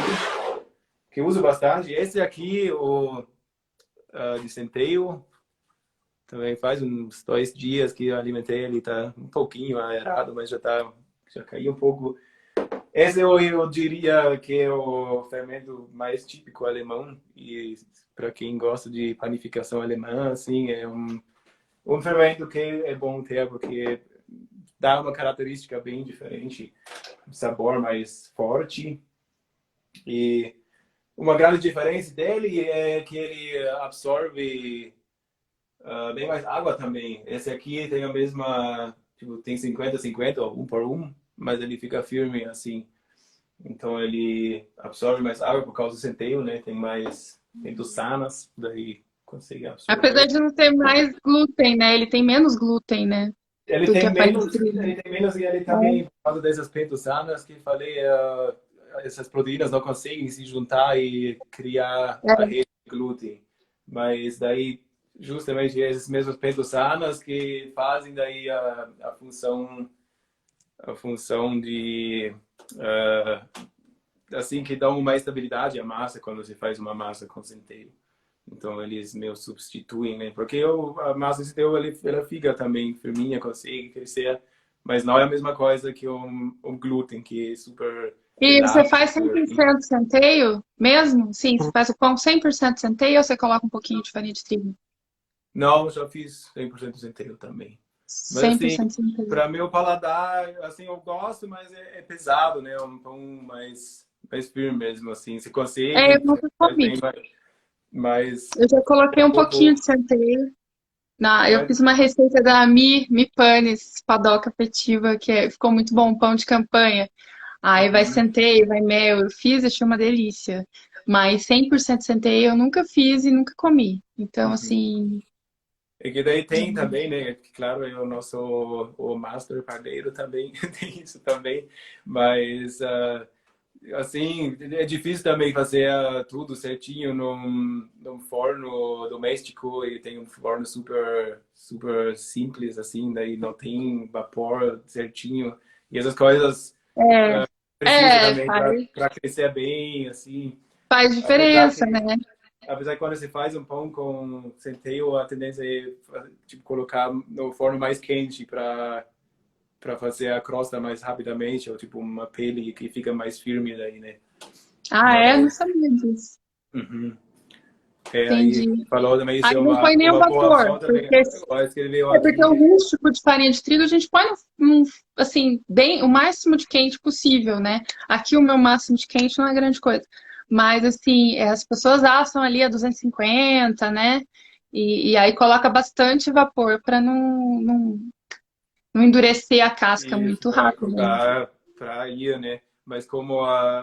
que eu uso bastante. Esse aqui, o de centeio, também faz uns 2 dias que eu alimentei ele, tá um pouquinho aerado, mas já caiu um pouco. Esse eu diria que é o fermento mais típico alemão e para quem gosta de panificação alemã, assim, é um fermento que é bom ter porque dá uma característica bem diferente, um sabor mais forte. E uma grande diferença dele é que ele absorve bem mais água também. Esse aqui tem a mesma, tipo, tem 50-50, ou 1 por 1, mas ele fica firme assim. Então ele absorve mais água por causa do centeio, né? Tem doçanas, daí consegue Apesar absorver. de não ter mais glúten, né? Ele tem menos glúten, né? Do que a farinha de trigo. Ele tem menos e ele também, É, por causa dessas pentosanas que falei, essas proteínas não conseguem se juntar e criar a é. rede de glúten. Mas daí, justamente, esses mesmos pentosanas que fazem daí a função de, ah, assim, que dão uma estabilidade à massa quando se faz uma massa com centeio. Então eles meio substituem, né? Porque a massa de centeio ela fica também firminha, consegue crescer, mas não é a mesma coisa que um glúten, que é super E você elástico. faz 100% centeio mesmo? Sim, você faz o pão 100% centeio ou você coloca um pouquinho de farinha de trigo? Não, já fiz 100% centeio também. Mas cem por assim, cento centeio. para meu paladar, assim, eu gosto, mas é pesado, né? Um pão mais firme mesmo, assim. Se É, eu consegue, nunca faz comi. bem, mas Eu já coloquei um um pouquinho pouco, de centeio. Eu mas fiz uma receita da Mi Panes, padoca afetiva, ficou muito bom, pão de campanha. Aí vai uhum. centeio, vai mel. Eu fiz, achei uma delícia. Mas 100% centeio eu nunca fiz e nunca comi. Então, Uhum. assim, E que daí tem também, né? Claro, é o nosso o master padeiro também tem isso também, mas assim é difícil também fazer tudo certinho num forno doméstico e tem um forno super simples assim, daí não tem vapor certinho e essas coisas é, precisa também faz, para crescer bem assim, faz apesar diferença, que né? apesar que quando você faz um pão com centeio, a tendência é tipo, colocar no forno mais quente para fazer a crosta mais rapidamente, ou tipo uma pele que fica mais firme daí, né? Ah, é? Não Mas, sabia disso. uhum. Aí Entendi. falou também isso Aí é não põe nem o uma boa vapor, opção também. porque Agora escreveu é porque o aqui. rústico de farinha de trigo a gente põe assim, bem, o máximo de quente possível, né? Aqui o meu máximo de quente não é grande coisa. Mas, assim, as pessoas assam ali a 250, né? E aí coloca bastante vapor para não endurecer a casca Isso, muito rápido, né? para ir, né? Mas como a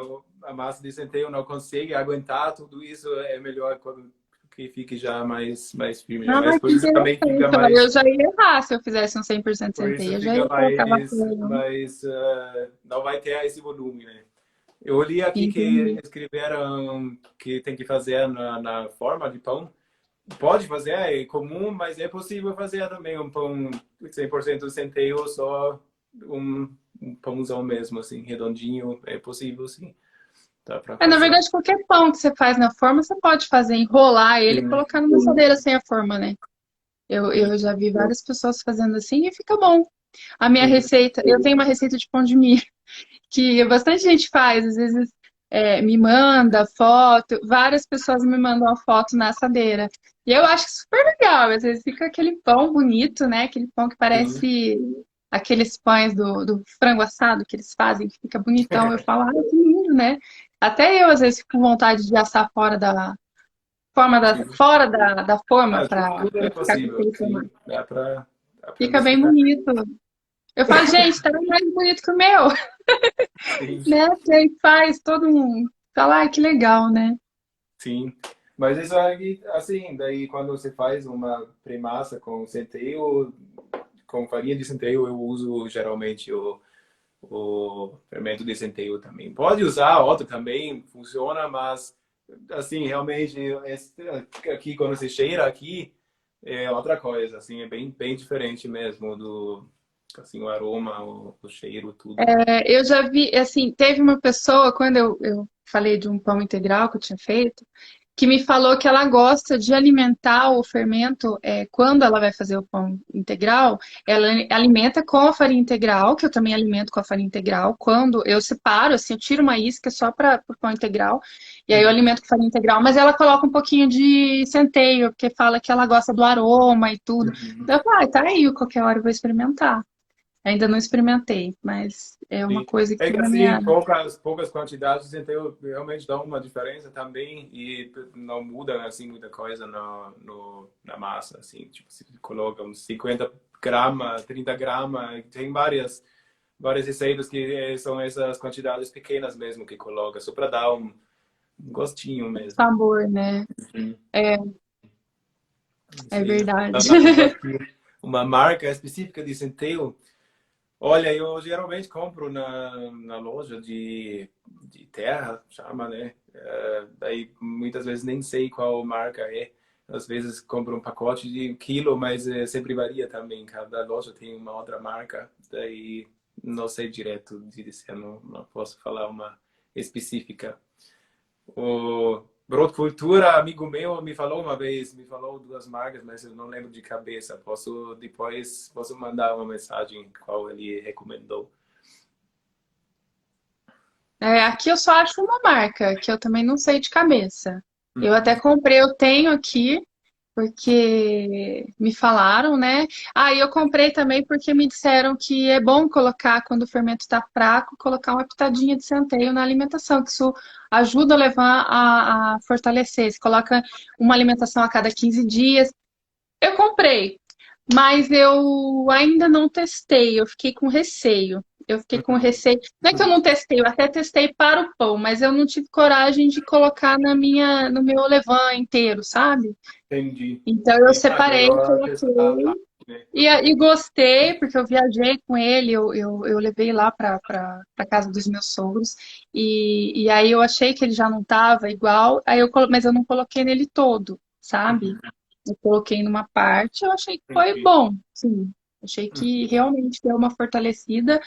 massa de centeio não consegue aguentar tudo isso, é melhor quando que fique já mais firme, né? Ah, Mas por que isso também fica interessante. Eu mais, já ia errar se eu fizesse um 100% por isso centeio. Eu já fica ia colocar vapor, né? não vai ter esse volume, né? Eu li aqui que Entendi. escreveram que tem que fazer na forma de pão. Pode fazer, é comum, mas é possível fazer também um pão 100% centeio, só um pãozão mesmo, assim, redondinho. É possível, sim. Dá para Na fazer. verdade, qualquer pão que você faz na forma, você pode fazer, enrolar ele e Sim. colocar numa assadeira sem a forma, né? Eu já vi várias pessoas fazendo assim e fica bom. A minha Uhum. receita, eu tenho uma receita de pão de milho que bastante gente faz, às vezes me manda foto, várias pessoas me mandam a foto na assadeira. E eu acho super legal, às vezes fica aquele pão bonito, né? Aquele pão que Sim. parece aqueles pães do frango assado que eles fazem, que fica bonitão. Eu falo, ai, que lindo, né? Até eu, às vezes, fico com vontade de assar Sim. fora da forma para Tudo é ficar com possível, aquele sim. formato. Dá para Fica bem misturar. bonito. Eu falo, gente, tá mais bonito que o meu, Sim. né? Que aí faz todo um. Fala, ai, que legal, né? Sim, mas isso aí, assim, daí quando você faz uma premassa com centeio, com farinha de centeio, eu uso geralmente o fermento de centeio também. Pode usar outro também, funciona, mas assim, realmente, aqui quando você cheira aqui, é outra coisa, assim, é bem diferente mesmo assim, o aroma, o cheiro, tudo. Eu já vi, assim, teve uma pessoa, quando eu falei de um pão integral que eu tinha feito, que me falou que ela gosta de alimentar o fermento, quando ela vai fazer o pão integral, ela alimenta com a farinha integral, que eu também alimento com a farinha integral. Quando eu separo, assim, eu tiro uma isca só para o pão integral, e aí eu Uhum. alimento com farinha integral, mas ela coloca um pouquinho de centeio, porque fala que ela gosta do aroma e tudo. Uhum. Então eu falo, tá aí, qualquer hora eu vou experimentar. Ainda não experimentei, mas é uma Sim. coisa que É está que na assim, minha. poucas quantidades, então realmente dá uma diferença também e não muda assim muita coisa na massa, assim, tipo, se coloca uns 50 gramas, 30 gramas, tem várias receitas que são essas quantidades pequenas mesmo que coloca, só para dar um gostinho mesmo. Sabor, né? Uhum. É, é Sim. verdade. Uma marca específica de centeio. Olha, eu geralmente compro na loja de terra, chama, né? Daí muitas vezes nem sei qual marca é. Às vezes compro um pacote de 1 quilo, mas sempre varia também. Cada loja tem uma outra marca. Daí não sei direto de dizer, não posso falar uma específica. O Brotcultura, amigo meu, me falou uma vez, me falou 2 marcas, mas eu não lembro de cabeça. Posso mandar uma mensagem qual ele recomendou. É, aqui eu só acho uma marca, que eu também não sei de cabeça. Eu até Uhum. comprei, eu tenho aqui, porque me falaram, né? Ah, e eu comprei também porque me disseram que é bom colocar, quando o fermento está fraco, colocar uma pitadinha de centeio na alimentação, que isso ajuda a levar a fortalecer. Você coloca uma alimentação a cada 15 dias. Eu comprei, mas eu ainda não testei, eu fiquei com receio. Eu fiquei com Uhum. receio. Não é que eu não testei, eu até testei para o pão, mas eu não tive coragem de colocar no meu levain inteiro, sabe? Entendi. Então eu Sim, ah, separei, melhor testar a coloquei parte, né? e gostei, porque eu viajei com ele, eu levei lá para casa dos meus sogros, e aí eu achei que ele já não estava igual, mas eu não coloquei nele todo, sabe? Uhum. Eu coloquei numa parte, eu achei que foi Entendi. bom, sim. Achei que Uhum. realmente deu uma fortalecida,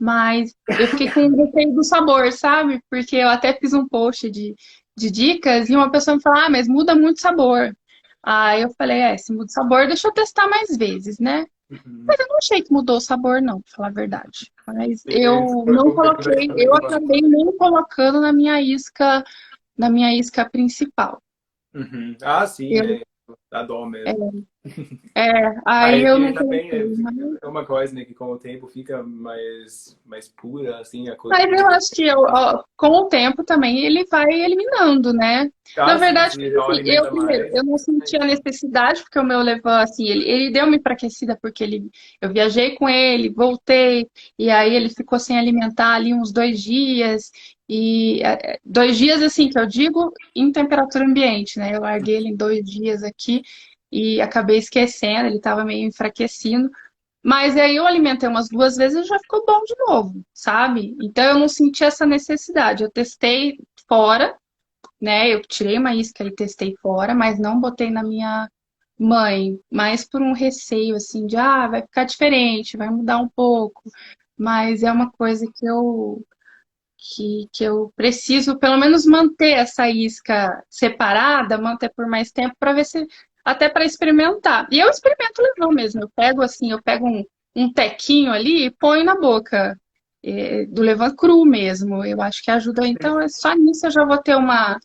mas eu fiquei com receio do sabor, sabe? Porque eu até fiz um post de dicas e uma pessoa me falou, ah, mas muda muito o sabor. Aí eu falei, se muda o sabor, deixa eu testar mais vezes, né? Uhum. Mas eu não achei que mudou o sabor, não, pra falar a verdade. Mas Se eu for não comer durante coloquei, a eu língua. acabei nem colocando na minha isca principal. Uhum. Ah, sim, Eu, né? Dá dó mesmo. Ah, aí é eu que não também coloquei, mas é uma coisa, né, que com o tempo fica mais pura, assim, a coisa Mas que eu você... acho que com o tempo também ele vai eliminando, né? Na Ah, sim, verdade, se porque, não assim, eu alimenta primeiro, mais. eu não senti a necessidade, porque o meu Levan, assim, ele deu uma enfraquecida, porque eu viajei com ele, voltei, e aí ele ficou sem alimentar ali uns 2 dias, e 2 dias, assim, que eu digo em temperatura ambiente, né? Eu larguei ele em 2 dias aqui, e acabei esquecendo, ele estava meio enfraquecido, mas aí eu alimentei umas 2 vezes e já ficou bom de novo, sabe? Então eu não senti essa necessidade. Eu testei fora, né? Eu tirei uma isca e testei fora, mas não botei na minha mãe, mais por um receio assim de vai ficar diferente, vai mudar um pouco. Mas é uma coisa que eu preciso pelo menos manter essa isca separada, manter por mais tempo para ver se até para experimentar. E eu experimento legal mesmo. Eu pego um tequinho ali e ponho na boca. Do levan cru mesmo. Eu acho que ajuda. Então, só nisso eu já vou ter uma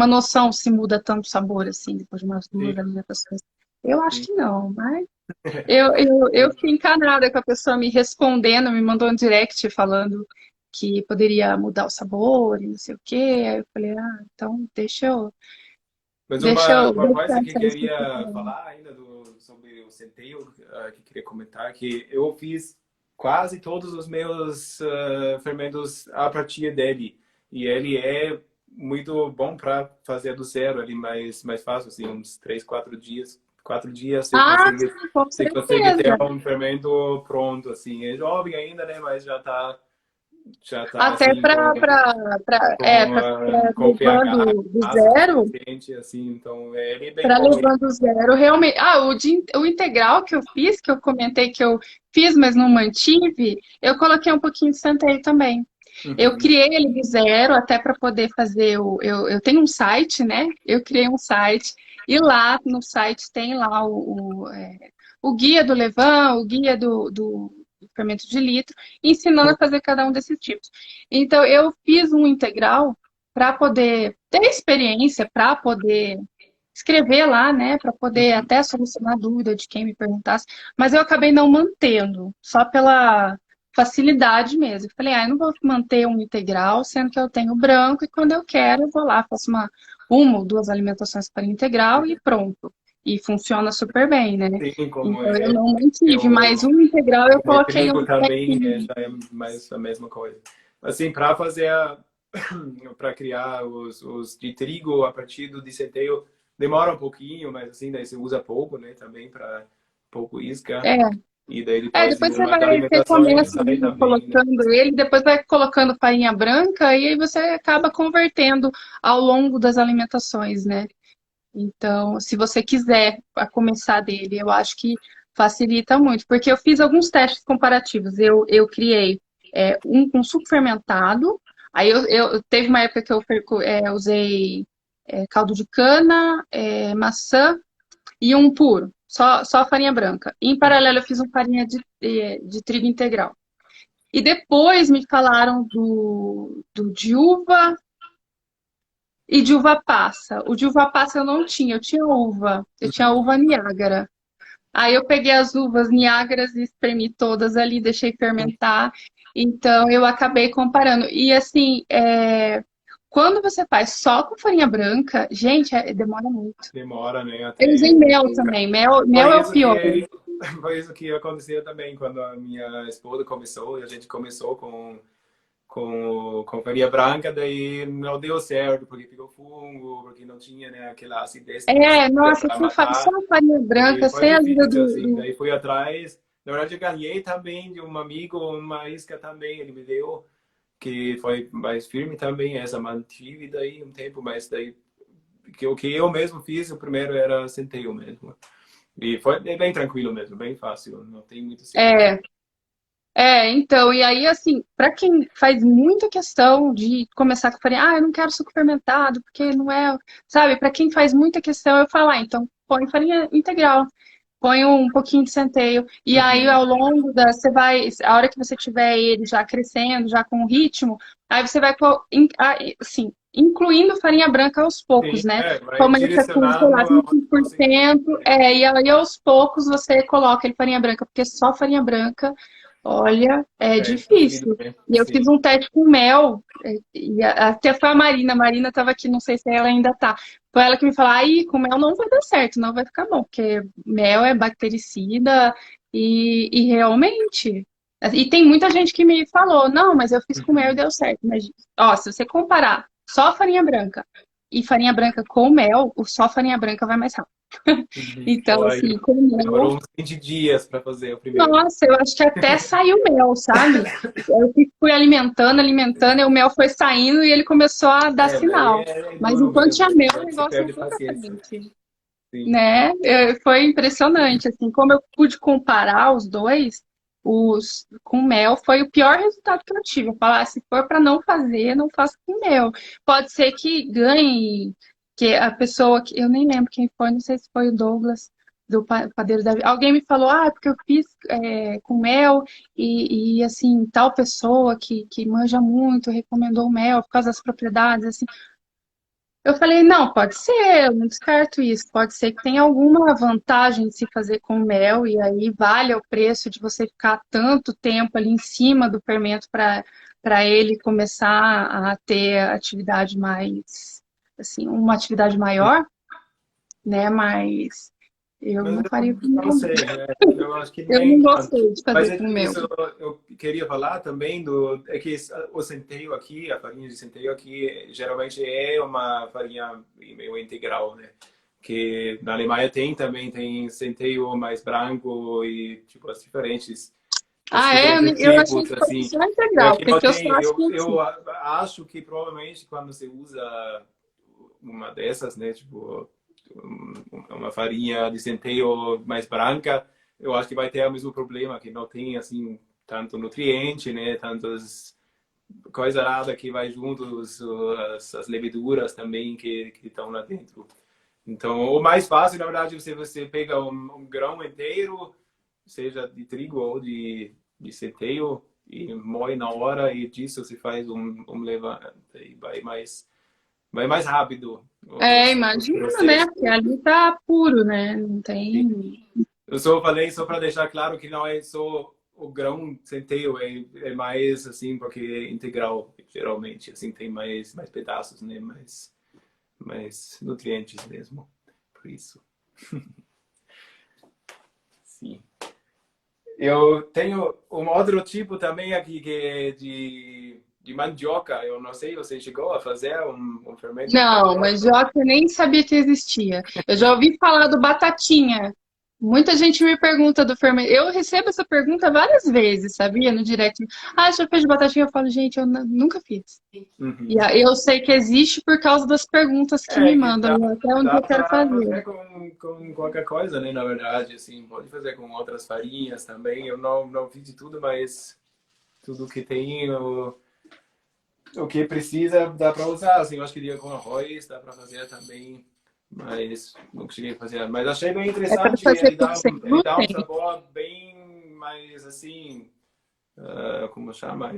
noção se muda tanto o sabor assim, depois de umas Sim, 2 alimentações. Eu acho sim. que não, mas eu fiquei encanada com a pessoa me respondendo, me mandou um direct falando que poderia mudar o sabor e não sei o quê. Aí eu falei, então Mas uma deixa coisa que essa isca queria separada. falar ainda sobre o centeio, que queria comentar, que eu fiz quase todos os meus fermentos a partir dele. E ele é muito bom para fazer do zero ali, mais fácil, assim, uns 3, 4 dias. 4 dias Ah, sim, com você consegue ter certeza. um fermento pronto, assim. É jovem ainda, né? Mas já tá Até assim, com para o pH levando do máximo zero, suficiente, assim. Então, ele é bem para bom. levando zero, realmente. O integral que eu fiz, que eu comentei que eu fiz, mas não mantive, eu coloquei um pouquinho de centeio também. Eu Uhum. criei ele do zero até para poder fazer eu tenho um site, né? Eu criei um site e lá no site tem lá o guia do levain, o guia do fermento de litro, ensinando a fazer cada um desses tipos. Então eu fiz um integral para poder ter experiência, para poder escrever lá, né, para poder até solucionar a dúvida de quem me perguntasse, mas eu acabei não mantendo, só pela facilidade mesmo. Falei, eu não vou manter um integral, sendo que eu tenho branco e quando eu quero eu vou lá, faço uma ou duas alimentações para integral e pronto. E funciona super bem, né? Sim, como Então eu é, não é mantive, mas um integral eu o coloquei trigo um também tequinho. já é mais a mesma coisa. Assim, para fazer para criar os de trigo a partir do de centeio demora um pouquinho, mas assim daí você usa pouco, né? Também para pouco isca É, e daí depois em depois você umas vai, você alimentações começa sai ali também, né? colocando ele, depois vai colocando farinha branca e aí você acaba convertendo ao longo das alimentações, né? Então, se você quiser começar dele, eu acho que facilita muito, porque eu fiz alguns testes comparativos. Eu criei um com suco fermentado, aí eu teve uma época que eu usei caldo de cana, maçã e um puro, só farinha branca. E, em paralelo, eu fiz um farinha de trigo integral. E depois me falaram do de uva e de uva passa. O de uva passa eu não tinha, eu tinha uva Niágara. Aí eu peguei as uvas Niágaras e espremi todas ali, deixei fermentar. Então eu acabei comparando. E assim, quando você faz só com farinha branca, gente, demora muito. Demora, né? Eu Até usei mel também. Mel foi é o isso pior. que foi isso que aconteceu também quando a minha esposa começou e a gente começou com farinha branca, daí não deu certo, porque ficou fungo, porque não tinha, né, aquela acidez que precisa Nossa, para se faz só matar. farinha E branca, foi sem a ajuda difícil, do, assim. do Daí fui atrás. Na verdade, eu ganhei também de um amigo uma isca também, ele me deu, que foi mais firme também, essa mantive daí um tempo, mas daí o que eu mesmo fiz, o primeiro era centeio mesmo. E foi bem tranquilo mesmo, bem fácil, não tem muito segredo. É, então, e aí, assim, para quem faz muita questão de começar com farinha, eu não quero suco fermentado, porque não é, sabe? Para quem faz muita questão, eu falo, então põe farinha integral, põe um pouquinho de centeio, e aí Uhum. ao longo você vai, a hora que você tiver ele já crescendo, já com ritmo, aí você vai, assim, incluindo farinha branca aos Sim, poucos, né? vai Começa com, sei lá, direcionando aonde você quer. 25%, e aí aos poucos você coloca ele farinha branca, porque só farinha branca. Olha, é É impossível, difícil. né? E eu fiz Sim. um teste com mel, e até foi a Marina estava aqui, não sei se ela ainda tá. Foi ela que me falou, aí com mel não vai dar certo, não vai ficar bom, porque mel é bactericida e realmente. E tem muita gente que me falou, não, mas eu fiz com mel e Uhum. deu certo. Mas, ó, se você comparar só farinha branca e farinha branca com mel, o só farinha branca vai mais rápido. Uhum. Então, Olha, assim, com mel. demorou uns 20 dias para fazer o primeiro. Nossa, eu acho que até saiu mel, sabe? Eu fui alimentando, e o mel foi saindo e ele começou a dar Daí sinal. é Mas duro enquanto mesmo, tinha né? mel, o Você negócio não perde foi pra paciência. frente, Sim. né? Foi impressionante, assim, como eu pude comparar os dois, os com mel, foi o pior resultado que eu tive. Eu falar, se for para não fazer, não faça com mel. Pode ser que ganhe, que a pessoa que eu nem lembro quem foi, não sei se foi o Douglas do Padeiro da Vida. Alguém me falou, porque eu fiz com mel assim, tal pessoa que manja muito recomendou o mel por causa das propriedades, assim. Eu falei, não, pode ser, eu não descarto isso. Pode ser que tenha alguma vantagem de se fazer com mel, e aí vale o preço de você ficar tanto tempo ali em cima do fermento para ele começar a ter atividade mais, assim, uma atividade maior, né? Mas eu Mas não faria com eu não mel. sei, né? Eu acho que Eu nem não tanto. gostei de Mas fazer com é mel. isso eu queria falar também é que o centeio aqui, a farinha de centeio aqui, geralmente é uma farinha meio integral, né? Que na Alemanha tem centeio mais branco e tipo as diferentes os Eu achei tipos que fosse assim. só E integral, aqui não porque eu só tem. acho que Eu assim. acho que provavelmente quando você usa uma dessas, né? Tipo, uma farinha de centeio mais branca, eu acho que vai ter o mesmo problema, que não tem, assim, tanto nutriente, né? Tantas coisa nada que vai junto, as leveduras também que estão lá dentro. Então, o mais fácil, na verdade, você pega um grão inteiro, seja de trigo ou de centeio, e moe na hora, e disso você faz um levante, e vai mais mas é mais rápido os Imagina, né? processos. Porque ali tá puro, né? Não tem. Eu só falei só para deixar claro que não é só o grão centeio, é mais assim, porque é integral, geralmente, assim, tem mais pedaços, né? Mais nutrientes mesmo, por isso. Sim. Eu tenho um outro tipo também aqui que é de mandioca. Eu não sei, você chegou a fazer um fermento de Não, mandioca? mandioca eu nem sabia que existia. Eu já ouvi falar do batatinha. Muita gente me pergunta do fermento. Eu recebo essa pergunta várias vezes, sabia? No direct. Ah, já fez de batatinha? Eu falo, gente, eu nunca fiz. E Uhum. aí eu sei que existe por causa das perguntas que me É que mandam, e até onde dá eu quero para fazer. fazer com qualquer coisa, né? Na verdade, assim, pode fazer com outras farinhas também. Eu não fiz de tudo, mas tudo que tem, o que precisa, dá para usar. Assim, eu acho que dia com arroz dá para fazer também, mas não cheguei a fazer. Mas achei bem É para interessante. fazer pão sem Ele dá um glúten? sabor bem mais assim, como chama?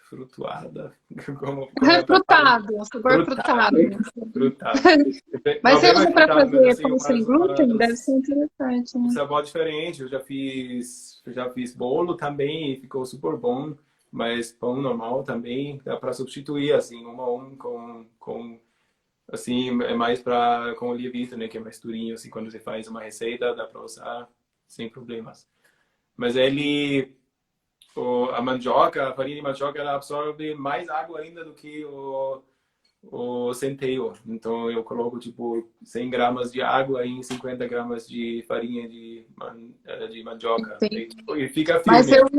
Frutuada. Como é a palavra? Frutado, sabor Frutado. frutado. Frutado. Mas Não você bem mais usa para frutado, mas fazer assim, pão sem glúten? Deve ser interessante, um né? sabor diferente. Eu já fiz bolo também e ficou super bom. Mas pão normal também dá para substituir assim, um a um com assim, é mais para com o levito, né, que é mais durinho assim, quando você faz uma receita, dá para usar sem problemas. Mas a mandioca, a farinha de mandioca, ela absorve mais água ainda do que o centeio. Então eu coloco tipo 100 gramas de água em 50 gramas de farinha de mandioca. Entendi. E fica Mas firme.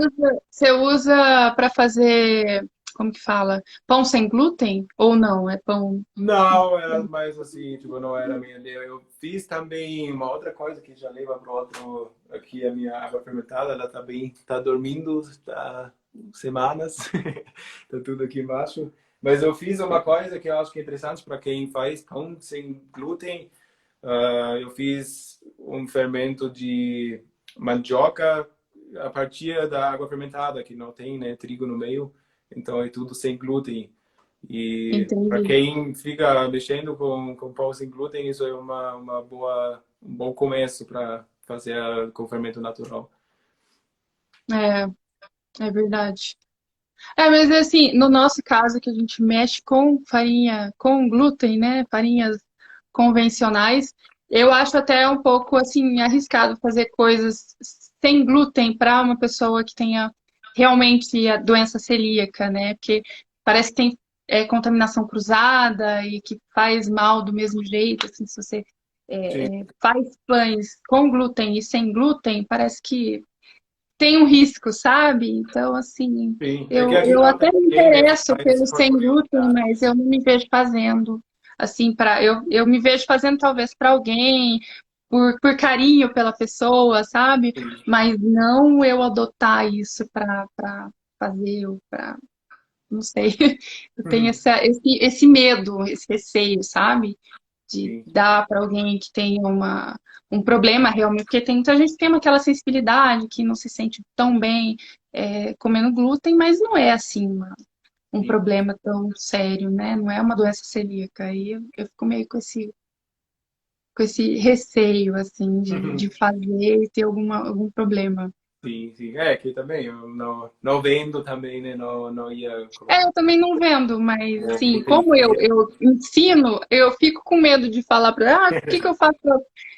você usa para fazer, como que fala? Pão sem glúten? Ou não? É pão. Não, era mais assim, tipo, não era a minha ideia. Eu fiz também uma outra coisa que já leva para outro, aqui a minha água fermentada, ela tá bem, tá dormindo, tá semanas, tá tudo aqui embaixo. Mas eu fiz uma coisa que eu acho que é interessante para quem faz pão sem glúten. Eu fiz um fermento de mandioca a partir da água fermentada, que não tem, né, trigo no meio, então é tudo sem glúten. E para Entendi. quem fica mexendo com pão sem glúten, isso é um bom começo para fazer com fermento natural. É, é verdade. Mas assim, no nosso caso que a gente mexe com farinha, com glúten, né? Farinhas convencionais, eu acho até um pouco assim arriscado fazer coisas sem glúten para uma pessoa que tenha realmente a doença celíaca, né? Porque parece que tem contaminação cruzada e que faz mal do mesmo jeito, assim, se você Sim, faz pães com glúten e sem glúten, parece que tem um risco, sabe? Então, assim, sim. É que aqui eu não tem até me ninguém, né, que interesso faz pelo por sem glúten, curiosidade. mas eu não me vejo fazendo. Assim, eu me vejo fazendo talvez para alguém, por carinho pela pessoa, sabe? Sim. Mas não eu adotar isso para fazer, ou para, não sei. Eu tenho esse medo, esse receio, sabe? De Sim. dar para alguém que tem um problema realmente, porque tem muita gente que tem aquela sensibilidade, que não se sente tão bem comendo glúten, mas não é assim um Sim. problema tão sério, né? Não é uma doença celíaca. Aí eu fico meio com esse receio, assim, de fazer e ter algum problema. Sim, sim. É, aqui também, eu não vendo também, né? Não ia colocar Eu também não vendo, mas assim, gluten como free. eu ensino, eu fico com medo de falar para o que que eu faço?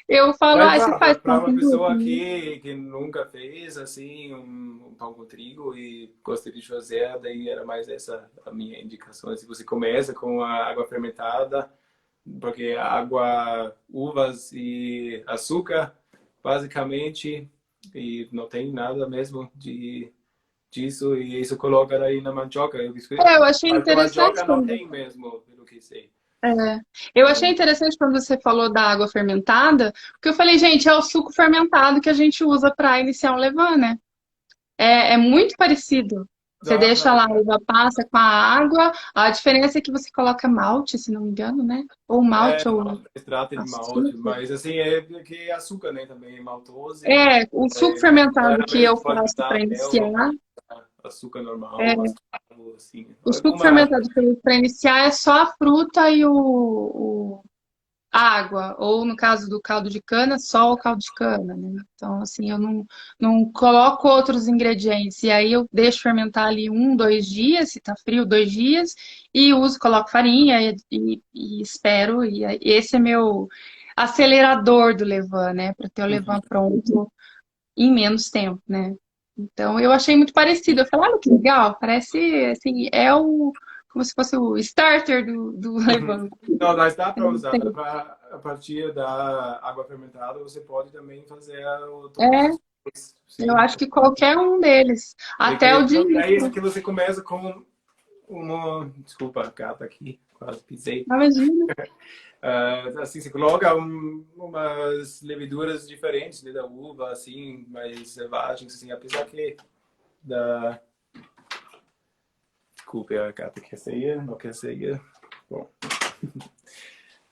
Eu falo, Mas você faz para pão uma sem pessoa glúten? que nunca fez assim um pão com trigo e gostaria de fazer, daí era mais essa a minha indicação. Se você começa com a água fermentada, porque água, uvas e açúcar, basicamente, e não tem nada mesmo disso, e isso coloca aí na mandioca. Eu achei Acho que a interessante mandioca não quando tem mesmo, pelo que sei. É, eu achei interessante quando você falou da água fermentada, porque eu falei, gente, é o suco fermentado que a gente usa para iniciar um levain, né? É muito parecido. Você Não, na deixa lá a verdade. uva passa com a água, a diferença é que você coloca malte, se não me engano, né? Ou malte ou Extrato de malte, açúcar. mas assim, é que é açúcar, né? Também maltose. O suco Não é fermentado a que eu mesma faço para quantidade, iniciar, açúcar normal, É, mascavo, assim. o suco Alguma... fermentado para iniciar é só a fruta e a água, ou no caso do caldo de cana, só o caldo de cana, né? Então, assim, eu não coloco outros ingredientes. E aí eu deixo fermentar ali 1, 2 dias, se tá frio, 2 dias, e uso, coloco farinha e espero. Esse é meu acelerador do levain, né? Para ter o Uhum. levain pronto em menos tempo, né? Então, eu achei muito parecido. Eu falei, ah, que legal, parece, assim, como se fosse o starter do Uhum. levain. Não, mas dá para usar, dá pra, a partir da água fermentada você pode também fazer todos É, os eu sim. acho que qualquer um deles, É até o que, de daí é litro. que você começa com uma, desculpa, a gata aqui, quase pisei. Imagina. Assim, você coloca umas leveduras diferentes, né, da uva, assim, mais selvagens, assim, apesar que da... Desculpe, a gata quer sair, não quer sair. Bom,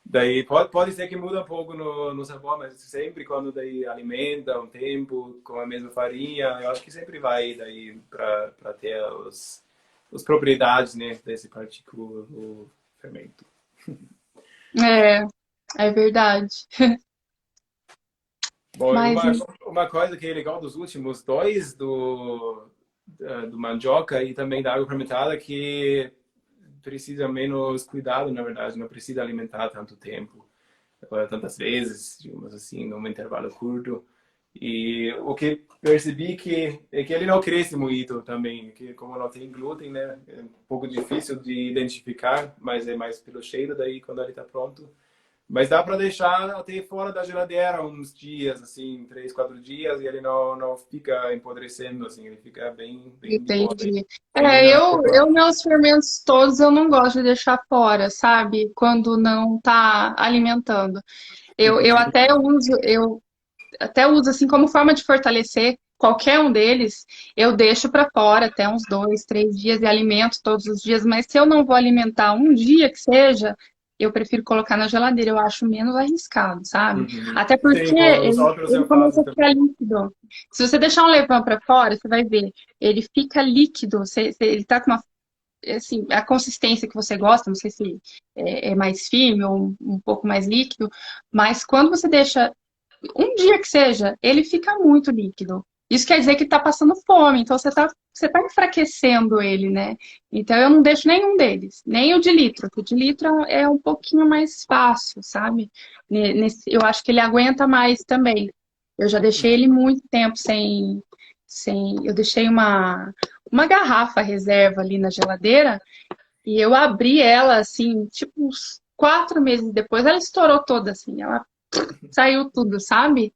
daí pode ser que muda um pouco no sabor, mas sempre quando daí alimenta um tempo com a mesma farinha, eu acho que sempre vai daí para ter os propriedades, né, desse partículo, o fermento. É, é verdade. Bom, e Mas uma coisa que é legal dos últimos dois, do mandioca e também da água fermentada, que precisa menos cuidado, na verdade, não precisa alimentar tanto tempo, tantas vezes, digamos assim, num intervalo curto. E o que percebi que é que ele não cresce muito também, que como não tem glúten, né, é um pouco difícil de identificar, mas é mais pelo cheiro daí quando ele está pronto. Mas dá para deixar até fora da geladeira uns dias, assim, 3, 4 dias, e ele não fica apodrecendo, assim, ele fica bem de boa. entendi. Ele É, não... meus fermentos todos eu não gosto de deixar fora, sabe? Quando não tá alimentando. Eu até uso assim como forma de fortalecer qualquer um deles, eu deixo para fora até uns 2, 3 dias e alimento todos os dias, mas se eu não vou alimentar um dia que seja, eu prefiro colocar na geladeira, eu acho menos arriscado, sabe? Uhum. Até porque Sim, com os outros ele eu faço começa a também. ficar líquido. Se você deixar um levain para fora, você vai ver, ele fica líquido, ele tá com uma assim, a consistência que você gosta, não sei se é mais firme ou um pouco mais líquido, mas quando você deixa um dia que seja, ele fica muito líquido. Isso quer dizer que está passando fome, então você tá enfraquecendo ele, né? Então eu não deixo nenhum deles, nem o de litro, porque o de litro é um pouquinho mais fácil, sabe? Eu acho que ele aguenta mais também. Eu já deixei ele muito tempo eu deixei uma garrafa reserva ali na geladeira e eu abri ela assim, tipo uns 4 meses depois, ela estourou toda assim, ela saiu tudo, sabe?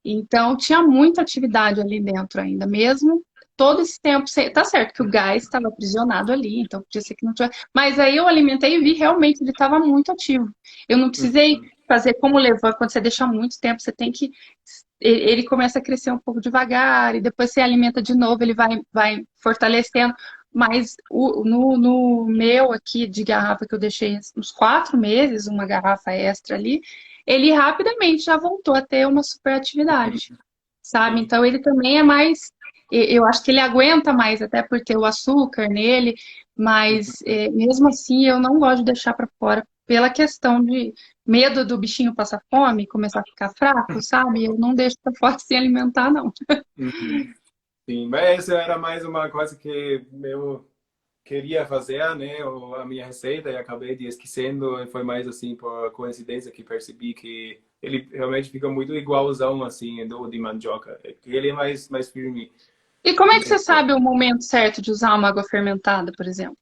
Então tinha muita atividade ali dentro ainda, mesmo todo esse tempo. Tá certo que o gás estava aprisionado ali, então podia ser que não tivesse. Mas aí eu alimentei e vi realmente ele estava muito ativo. Eu não precisei fazer como levar, quando você deixa muito tempo, você tem que. Ele começa a crescer um pouco devagar, e depois você alimenta de novo, ele vai fortalecendo. Mas no meu aqui de garrafa que eu deixei uns 4 meses, uma garrafa extra ali, ele rapidamente já voltou a ter uma superatividade, sabe? Sim. Então ele também é mais, eu acho que ele aguenta mais, até por ter o açúcar nele, mas mesmo assim eu não gosto de deixar para fora pela questão de medo do bichinho passar fome, começar a ficar fraco, sabe? Eu não deixo para fora sem alimentar, não. Uhum. Sim, mas essa era mais uma coisa que eu queria fazer, né, a minha receita e acabei de esquecendo, e foi mais assim por coincidência que percebi que ele realmente fica muito igualzão assim do de mandioca, que ele é mais firme. E como é que você sabe o momento certo de usar uma água fermentada, por exemplo?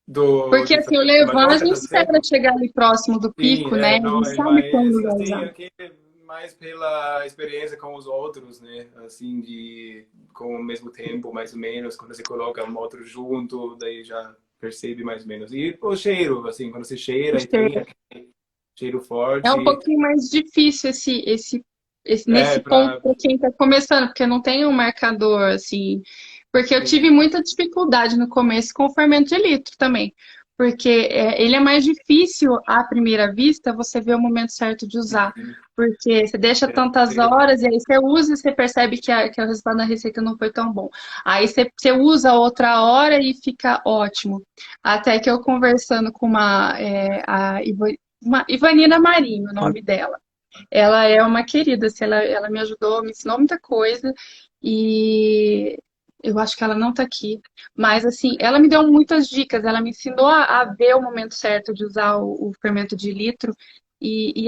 Do Porque de assim, o fermento de levain a mandioca, gente tá espera dizendo? chegar ali próximo do Sim, pico, né? A não, gente é sabe mais quando vai assim, usar. aqui é mais pela experiência com os outros, né? Assim, de com o mesmo tempo, mais ou menos, quando você coloca um outro junto, daí já percebe mais ou menos. E o cheiro, assim, quando você cheira e tem aquele cheiro É um forte, pouquinho mais difícil é nesse ponto para para quem está começando, porque não tem um marcador assim. Porque eu tive muita dificuldade no começo com o fermento de litro também. porque ele é mais difícil à primeira vista você ver o momento certo de usar. Porque você deixa tantas horas e aí você usa e você percebe que o resultado da receita não foi tão bom. Aí você usa outra hora e fica ótimo. Até que eu conversando com uma Ivanina Marinho, o nome dela. Ela é uma querida, assim, ela me ajudou, me ensinou muita coisa e eu acho que ela não tá aqui. Mas, assim, ela me deu muitas dicas, ela me ensinou a ver o momento certo de usar o fermento de litro.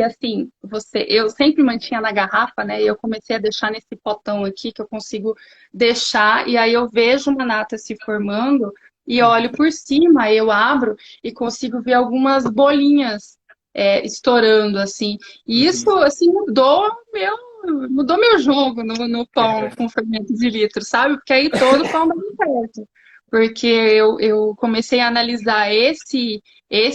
Assim, eu sempre mantinha na garrafa, né? E eu comecei a deixar nesse potão aqui que eu consigo deixar, e aí eu vejo uma nata se formando e olho por cima, eu abro e consigo ver algumas bolinhas estourando, assim. E isso, assim, mudou meu jogo no pão com fermento de litro, sabe? Porque aí todo pão dá certo. Porque eu comecei a analisar esse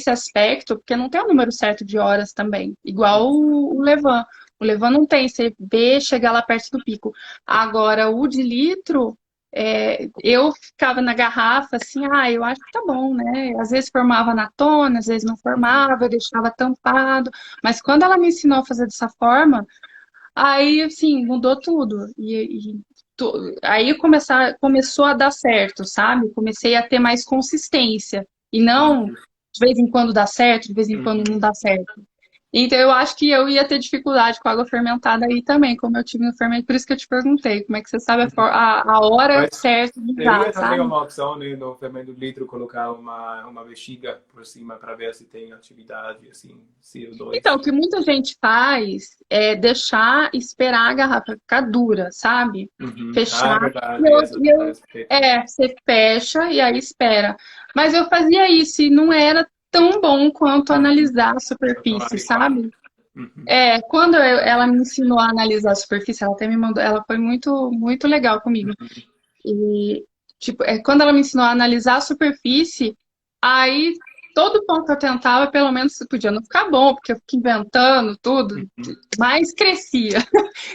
aspecto, porque não tem o número certo de horas também, igual o Levan. O Levan não tem, você vê chegar lá perto do pico. Agora, o de litro, eu ficava na garrafa assim, eu acho que tá bom, né? Às vezes formava na tona, às vezes não formava, eu deixava tampado. Mas quando ela me ensinou a fazer dessa forma, aí, assim, mudou tudo. Aí começou a dar certo, sabe? Comecei a ter mais consistência. E não de vez em quando dá certo, de vez em quando não dá certo. Então, eu acho que eu ia ter dificuldade com água fermentada aí também, como eu tive no fermento. Por isso que eu te perguntei, como é que você sabe a hora Mas certa de usar, seria também sabe? uma opção, né, no fermento de litro colocar uma bexiga por cima para ver se tem atividade, assim, Então, CO2. o que muita gente faz é deixar esperar a garrafa ficar dura, sabe? Ah, é Fechar. verdade, essa é perfeita. Você fecha e aí espera. Mas eu fazia isso e não era tão bom quanto analisar a Tão superfície, adequado. sabe? Quando ela me ensinou a analisar a superfície, ela até me mandou, ela foi muito, muito legal comigo. E, tipo, quando ela me ensinou a analisar a superfície, aí todo ponto que eu tentava, pelo menos podia não ficar bom, porque eu fico inventando tudo, mas crescia.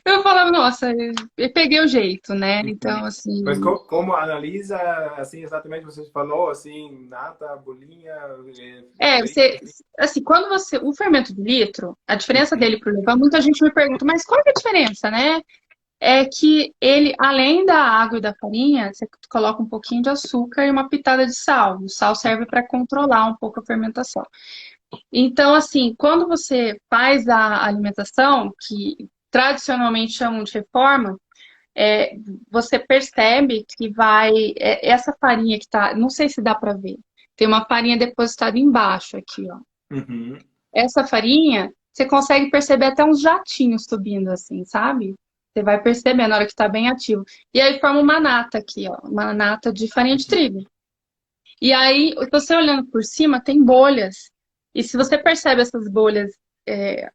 Eu falava, nossa, eu peguei o jeito, né? Então, Mas assim. como analisa, assim, exatamente você falou, assim, nata, bolinha, leite, Você, assim. assim, quando você. O fermento de litro, a diferença dele pro levain, muita gente me pergunta, mas qual é a diferença, né? É que ele, além da água e da farinha, você coloca um pouquinho de açúcar e uma pitada de sal. O sal serve para controlar um pouco a fermentação. Então, assim, quando você faz a alimentação, que tradicionalmente chamam de reforma, é, você percebe que essa farinha que tá, não sei se dá para ver, tem uma farinha depositada embaixo aqui, ó. Uhum. Essa farinha, você consegue perceber até uns jatinhos subindo assim, sabe? Você vai perceber na hora que tá bem ativo. E aí forma uma nata aqui, ó, uma nata de farinha de trigo. E aí, você olhando por cima, tem bolhas. E se você percebe essas bolhas,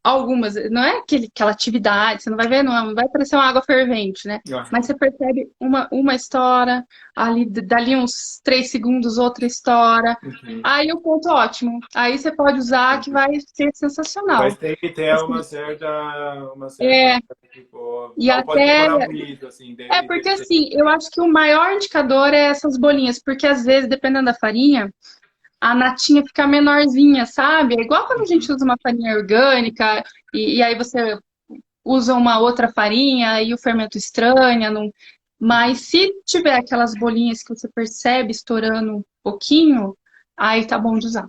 algumas, não é aquela atividade, você não vai ver, não vai parecer uma água fervente, né? Mas você percebe uma estoura, ali, dali uns 3 segundos, outra estoura. Uhum. Aí o ponto ótimo. Aí você pode usar que vai ser sensacional. Mas tem que ter Assim, uma certa, é, tipo, e não pode até demorar muito, assim, porque deve ser. assim, eu acho que o maior indicador é essas bolinhas, porque às vezes, dependendo da farinha, a natinha fica menorzinha, sabe? É igual quando a gente usa uma farinha orgânica e aí você usa uma outra farinha e o fermento estranha. Não... Mas se tiver aquelas bolinhas que você percebe estourando um pouquinho, aí tá bom de usar,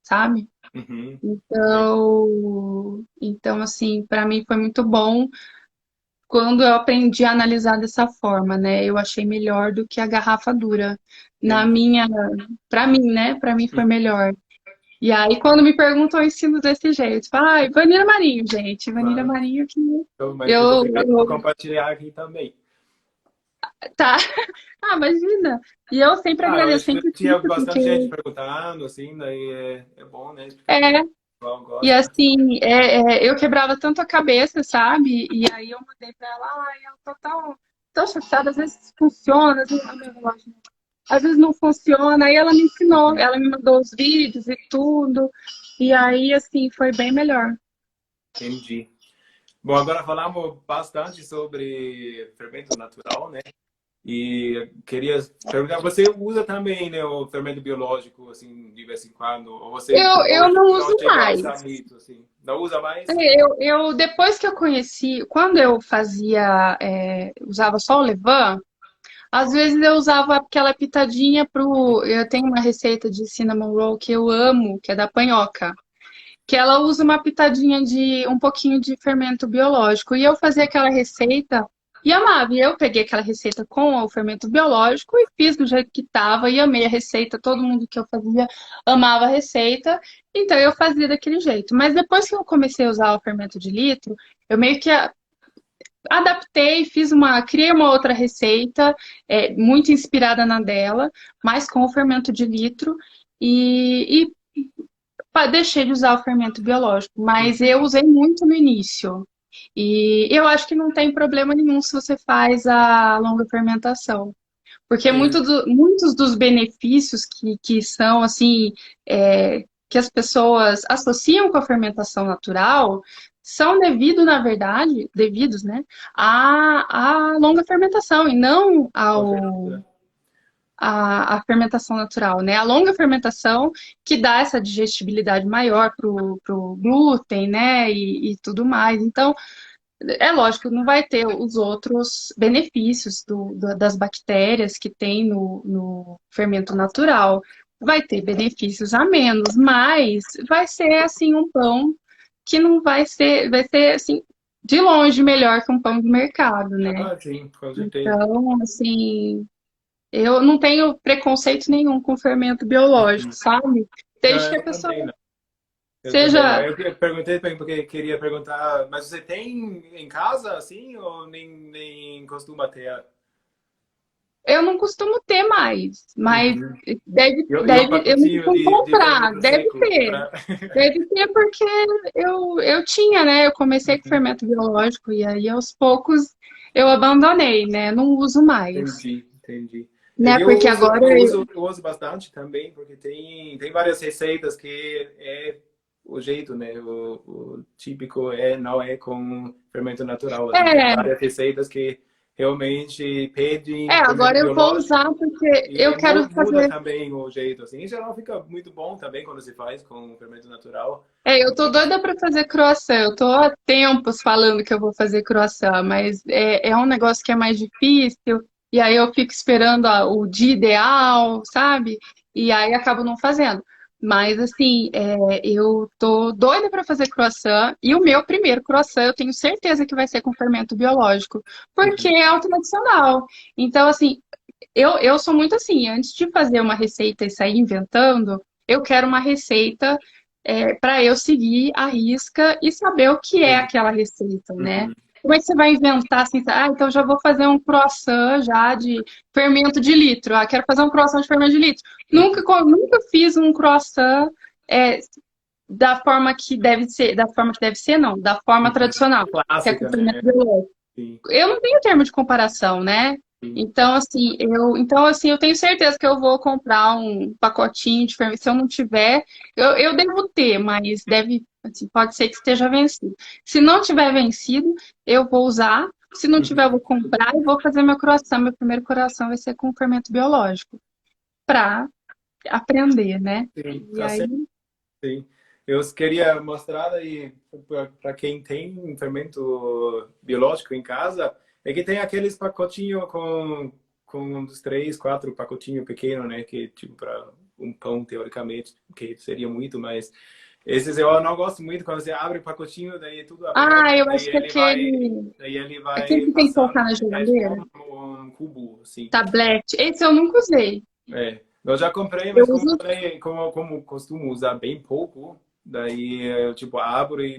sabe? Uhum. Então assim, para mim foi muito bom quando eu aprendi a analisar dessa forma, né? Eu achei melhor do que a garrafa dura. Na Entendi. minha, para mim, né? Para mim foi melhor. E aí, quando me perguntam, eu ensino desse jeito. Falo, Vanilla Marinho, gente. Vanilla Claro. Marinho que Então, mas muito eu, obrigado por eu... compartilhar aqui também. Tá. Ah, imagina. E eu sempre Ah, eu agradeço, acho que sempre tinha fico, porque... bastante gente perguntando, assim, daí é bom, né? Porque É, o pessoal e gosta. assim, eu quebrava tanto a cabeça, sabe? E aí eu mandei pra ela, eu tô tão chateada, às vezes funciona, às vezes, meu relógio, às vezes não funciona. Aí ela me ensinou, ela me mandou os vídeos e tudo. E aí, assim, foi bem melhor. Entendi. Bom, agora falamos bastante sobre fermento natural, né? E queria perguntar, você usa também, né, o fermento biológico, assim, de vez em quando? Ou você Eu não não uso chega a mais. usar muito, assim? Não usa mais? Depois que eu conheci, quando eu fazia, usava só o levain, às vezes eu usava aquela pitadinha pro. Eu tenho uma receita de cinnamon roll que eu amo, que é da panhoca, que ela usa uma pitadinha de um pouquinho de fermento biológico. E eu fazia aquela receita e amava. E eu peguei aquela receita com o fermento biológico e fiz do jeito que estava e amei a receita. Todo mundo que eu fazia amava a receita, então eu fazia daquele jeito. Mas depois que eu comecei a usar o fermento de litro, eu meio que adaptei, criei uma outra receita, muito inspirada na dela, mas com o fermento de litro. E deixei de usar o fermento biológico, mas eu usei muito no início. E eu acho que não tem problema nenhum se você faz a longa fermentação. Porque Sim. muitos dos benefícios que são assim, que as pessoas associam com a fermentação natural são devidos, né, à longa fermentação e não Com certeza. a fermentação natural, né? A longa fermentação que dá essa digestibilidade maior pro glúten, né? E tudo mais. Então, é lógico, não vai ter os outros benefícios das bactérias que tem no fermento natural. Vai ter benefícios a menos, mas vai ser assim um pão que não vai ser assim de longe melhor que um pão de mercado, né? Ah, sim, com certeza. Então, assim, eu não tenho preconceito nenhum com fermento biológico, Uhum. sabe? Desde Não, que a eu pessoa também não. Eu também não. seja. Eu perguntei também porque queria perguntar, mas você tem em casa, assim, ou nem costuma ter? Eu não costumo ter mais, mas Uhum. E o eu não pacotinho costumo de comprar. fermento Deve seco? ter. Deve ter porque eu tinha, né? Eu comecei com Uhum. fermento biológico e aí aos poucos eu abandonei, né? Não uso mais, Entendi, entendi. É né? que Porque agora eu uso bastante também, porque tem várias receitas que é o jeito, né? O típico não é com fermento natural. Assim, tem é, várias receitas que realmente pedem fermento agora eu vou usar biológico porque eu e quero muda fazer. também o jeito. Assim, em geral fica muito bom também quando se faz com fermento natural. Eu tô doida para fazer croissant. Eu tô há tempos falando que eu vou fazer croissant, mas é um negócio que é mais difícil. E aí eu fico esperando o dia ideal, sabe? E aí acabo não fazendo. Mas assim, eu tô doida para fazer croissant. E o meu primeiro croissant eu tenho certeza que vai ser com fermento biológico, porque Uhum. é o tradicional. Então, assim, eu sou muito assim, antes de fazer uma receita e sair inventando, eu quero uma receita para eu seguir a risca e saber o que é Sim. aquela receita, né? Uhum. Como é que você vai inventar assim? Então já vou fazer um croissant já de fermento de litro. Ah, quero fazer um croissant de fermento de litro. Nunca fiz um croissant é, da forma que deve ser, não, da forma Uhum. tradicional, que é com Clássica, fermento né? biológico. Sim, Eu não tenho termo de comparação, né? sim. Então assim, eu tenho certeza que eu vou comprar um pacotinho de fermento. Se eu não tiver, eu devo ter, mas assim, pode ser que esteja vencido. Se não tiver vencido, eu vou usar. Se não tiver, eu Uhum. vou comprar e vou fazer meu croissant. Meu primeiro croissant vai ser com fermento biológico, para aprender, né? Sim, E tá aí, certo. Sim. Eu queria mostrar aí para quem tem um fermento biológico em casa, é que tem aqueles pacotinhos com uns três, quatro pacotinhos pequenos, né? Que tipo para um pão, teoricamente, que seria muito, mas esses eu não gosto muito quando você abre o pacotinho, daí é tudo aberto, eu acho que daí ele aquele vai que tem que passando, colocar na é tipo geladeira, um cubo, assim. tablete. Esse eu nunca usei. É, eu já comprei, Eu mas como eu uso. falei, como costumo usar bem pouco, daí eu tipo abro e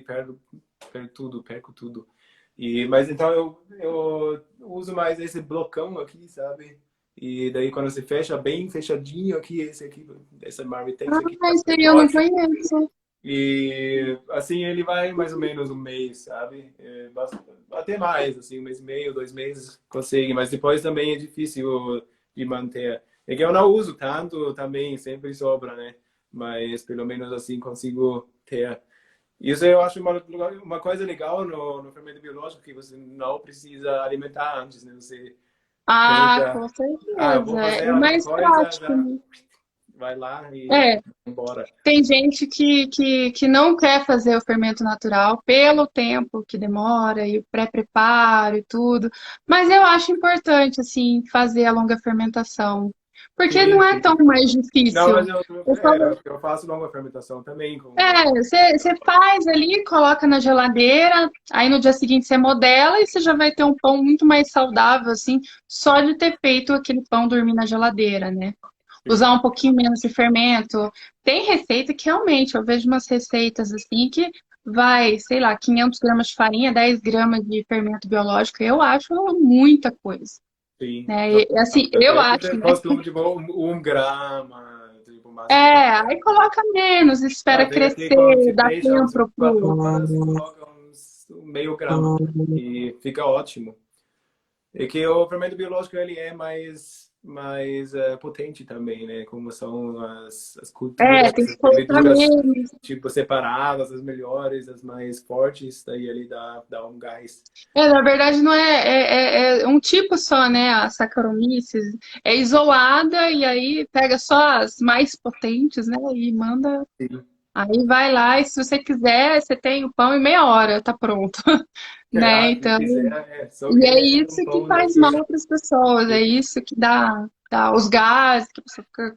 perco tudo. Mas então eu uso mais esse blocão aqui, sabe? E daí quando você fecha bem fechadinho aqui, esse aqui, essa Marmitex aqui tá Esse aí bem eu não ótimo. conheço. E assim ele vai mais ou menos um mês, sabe? Até mais, assim, um mês e meio, 2 meses consegue, mas depois também é difícil de manter. É que eu não uso tanto também, sempre sobra, né? Mas pelo menos assim consigo ter. Isso eu acho uma coisa legal no fermento biológico, que você não precisa alimentar antes, né? Você Então Ah, já, com eu vou certeza. fazer É alguma mais coisa, prático, já né? vai lá e É, embora. tem gente que não quer fazer o fermento natural pelo tempo que demora e o pré-preparo e tudo, mas eu acho importante, assim, fazer a longa fermentação, porque não Sim, é sim. tão mais Não, mas difícil. Eu só eu faço longa fermentação também você faz ali, coloca na geladeira, aí no dia seguinte você modela e você já vai ter um pão muito mais saudável, assim, só de ter feito aquele pão dormir na geladeira, né? sim. Usar um pouquinho menos de fermento. Tem receita que realmente, eu vejo umas receitas assim que vai, sei lá, 500 gramas de farinha, 10 gramas de fermento biológico, eu acho muita coisa, Sim. né? Não, E, assim, às eu vezes acho, eu né? costumo tipo um grama, tipo máximo. Aí coloca menos, espera Vem aqui crescer, quando se dá fecha uns tempo 4 horas, coloca uns meio grama e fica ótimo. É que o fermento biológico ele é mais potente também, né? Como são as culturas, tem que as colocar leveduras menos. tipo separadas, as melhores, as mais fortes, daí ele dá um gás. Na verdade, não é um tipo só, né? A Saccharomyces é isolada e aí pega só as mais potentes, né? E manda. Sim. Aí vai lá e se você quiser, você tem o pão em meia hora, tá pronto, né? Se Então, quiser, só e é querer um isso que pão faz daqui. mal para as pessoas, é isso que dá os gases, que você fica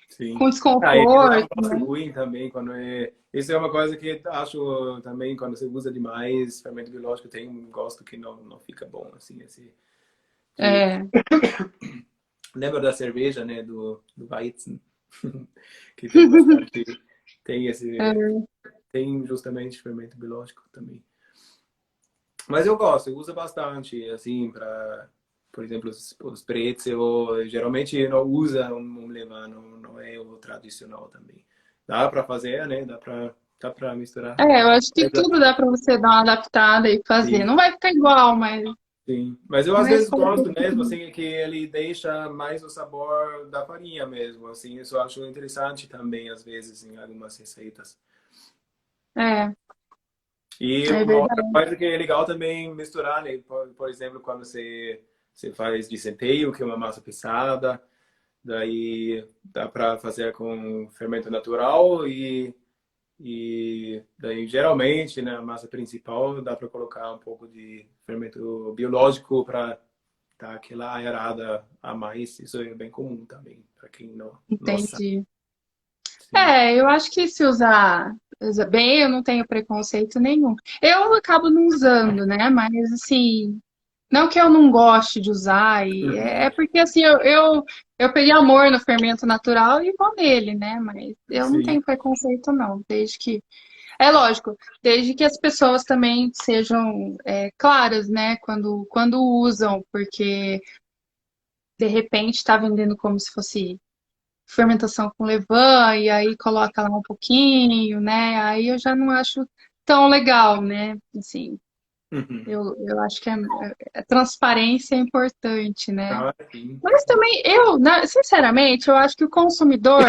Sim. com E que dá um desconforto, gosto né? ruim também, quando é... Isso é uma coisa que acho também, quando você usa demais fermento biológico, tem um gosto que não fica bom, assim, que... É, Lembra da cerveja, né, do Weizen, que tem esse, é, tem justamente fermento biológico também. Mas eu gosto, eu uso bastante, assim, para, por exemplo, os pretzel, geralmente não usa um levain, não é o tradicional também. Dá para fazer, né? Dá para misturar eu qualquer acho que coisa. tudo dá para você dar uma adaptada e fazer. Sim, Não vai ficar igual, mas sim. Mas eu às mais vezes gosto mesmo, parecido. assim, que ele deixa mais o sabor da farinha mesmo, assim, isso eu acho interessante também, às vezes, em algumas receitas. É, E é uma outra verdade. coisa que é legal também misturar, né? Por exemplo, quando você faz de centeio, que é uma massa pesada, daí dá para fazer com fermento natural e daí geralmente na massa principal dá para colocar um pouco de fermento biológico para dar aquela aerada a mais. Isso é bem comum também, para quem não sabe. Entendi. Sim. Eu acho que se usa bem, eu não tenho preconceito nenhum. Eu acabo não usando, né? Mas assim, não que eu não goste de usar, é Uhum. porque assim, eu peguei amor no fermento natural e vou nele, né? Mas eu não Sim. tenho preconceito, não. Desde que. É lógico, desde que as pessoas também sejam claras, né? Quando usam, porque de repente está vendendo como se fosse fermentação com levain, e aí coloca lá um pouquinho, né? Aí eu já não acho tão legal, né? Assim, Uhum. eu acho que a transparência é importante, né? Ah, sim, Mas sim. também sinceramente, eu acho que o consumidor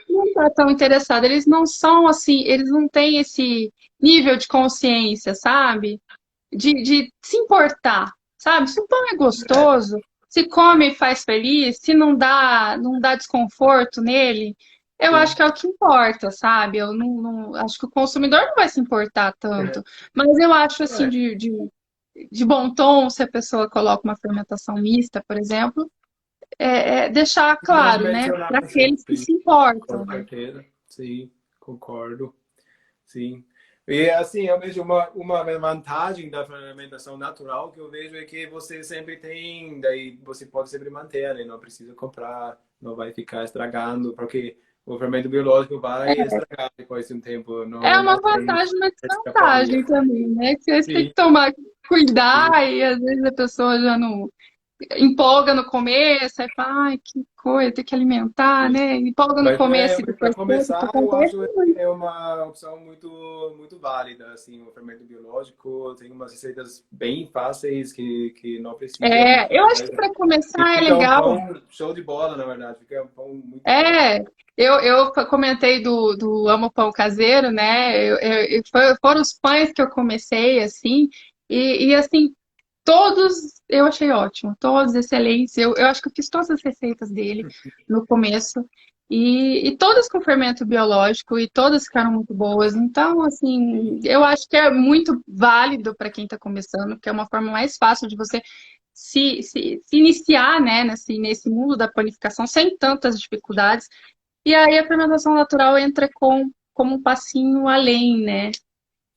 não está tão interessado. Eles não são assim, eles não têm esse nível de consciência, sabe? De se importar, sabe? Se o pão é gostoso, se come e faz feliz, se não dá desconforto nele, eu acho Sim. que é o que importa, sabe? Eu acho que o consumidor não vai se importar tanto, mas eu acho assim É. de bom tom se a pessoa coloca uma fermentação mista, por exemplo, deixar Não claro, né? mencionar Para assim, aqueles que sim, se importam, com né? certeza. Sim, concordo. Sim. E assim, eu vejo uma vantagem da fermentação natural que eu vejo é que você sempre tem, daí você pode sempre manter, né? Não precisa comprar, não vai ficar estragando, porque o fermento biológico vai estragar depois de um tempo, É não uma tem vantagem e uma escaparia. desvantagem também, né? Que você tem Sim, que tomar, sim. cuidar, e às vezes a pessoa já não empolga no começo, aí fala, ai, que coisa, tem que alimentar, Sim. né? Empolga no Mas começo e para depois pega, isso começar, eu acontece acho que muito. é uma opção muito válida, assim, o fermento biológico tem umas receitas bem fáceis que não precisa muita Eu acho que coisa. para E começar é fica um legal. pão show de bola, na verdade, fica um pão muito bom. É, eu comentei do Amo Pão Caseiro, né? Foram os pães que eu comecei, assim, e assim, Todos eu achei ótimo, todos excelentes. Eu acho que eu fiz todas as receitas dele no começo. E todas com fermento biológico e todas ficaram muito boas. Então, assim, Sim, eu acho que é muito válido para quem está começando, porque é uma forma mais fácil de você se iniciar, né, nesse mundo da panificação sem tantas dificuldades. E aí a fermentação natural entra como um passinho além, né?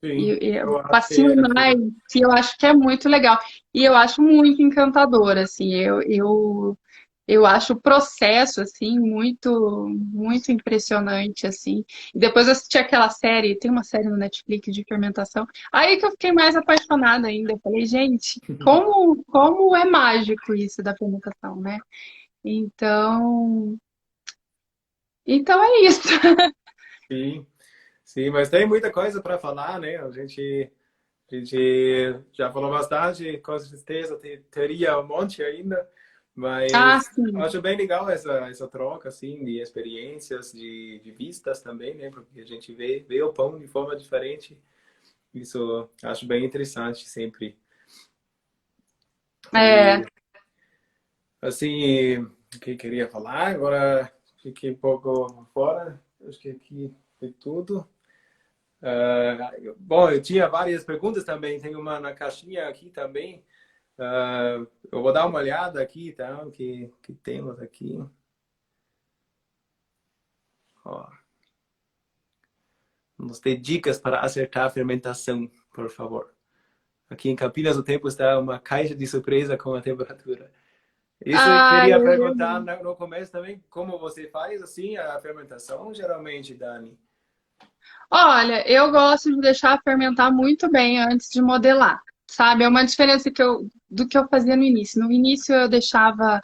sim, Um eu passinho achei mais, que eu acho que é muito legal. E eu acho muito encantador, assim, eu acho o processo, assim, muito impressionante, assim. E depois eu assisti aquela série, tem uma série no Netflix de fermentação, aí que eu fiquei mais apaixonada ainda. Eu falei, gente, como é mágico isso da fermentação, né? Então, então é isso. sim, sim, mas tem muita coisa para falar, né? A gente já falou bastante, com certeza teria um monte ainda, Ah, mas eu sim. acho bem legal essa troca, assim, de experiências, de vistas também, né? Porque a gente vê o pão de forma diferente. Isso eu acho bem interessante sempre. É, E, assim, o que eu queria falar, agora fiquei um pouco fora, acho que aqui foi tudo. Bom, eu tinha várias perguntas também, tem uma na caixinha aqui também. Eu vou dar uma olhada aqui, tá? O que temos aqui. Ó, vamos ter dicas para acertar a fermentação, por favor. Aqui em Campinas o tempo está uma caixa de surpresa com a temperatura. Isso eu ai, queria eu perguntar no começo também, como você faz assim a fermentação, geralmente, Dani? Olha, eu gosto de deixar fermentar muito bem antes de modelar, sabe? É uma diferença do que eu fazia no início. No início eu deixava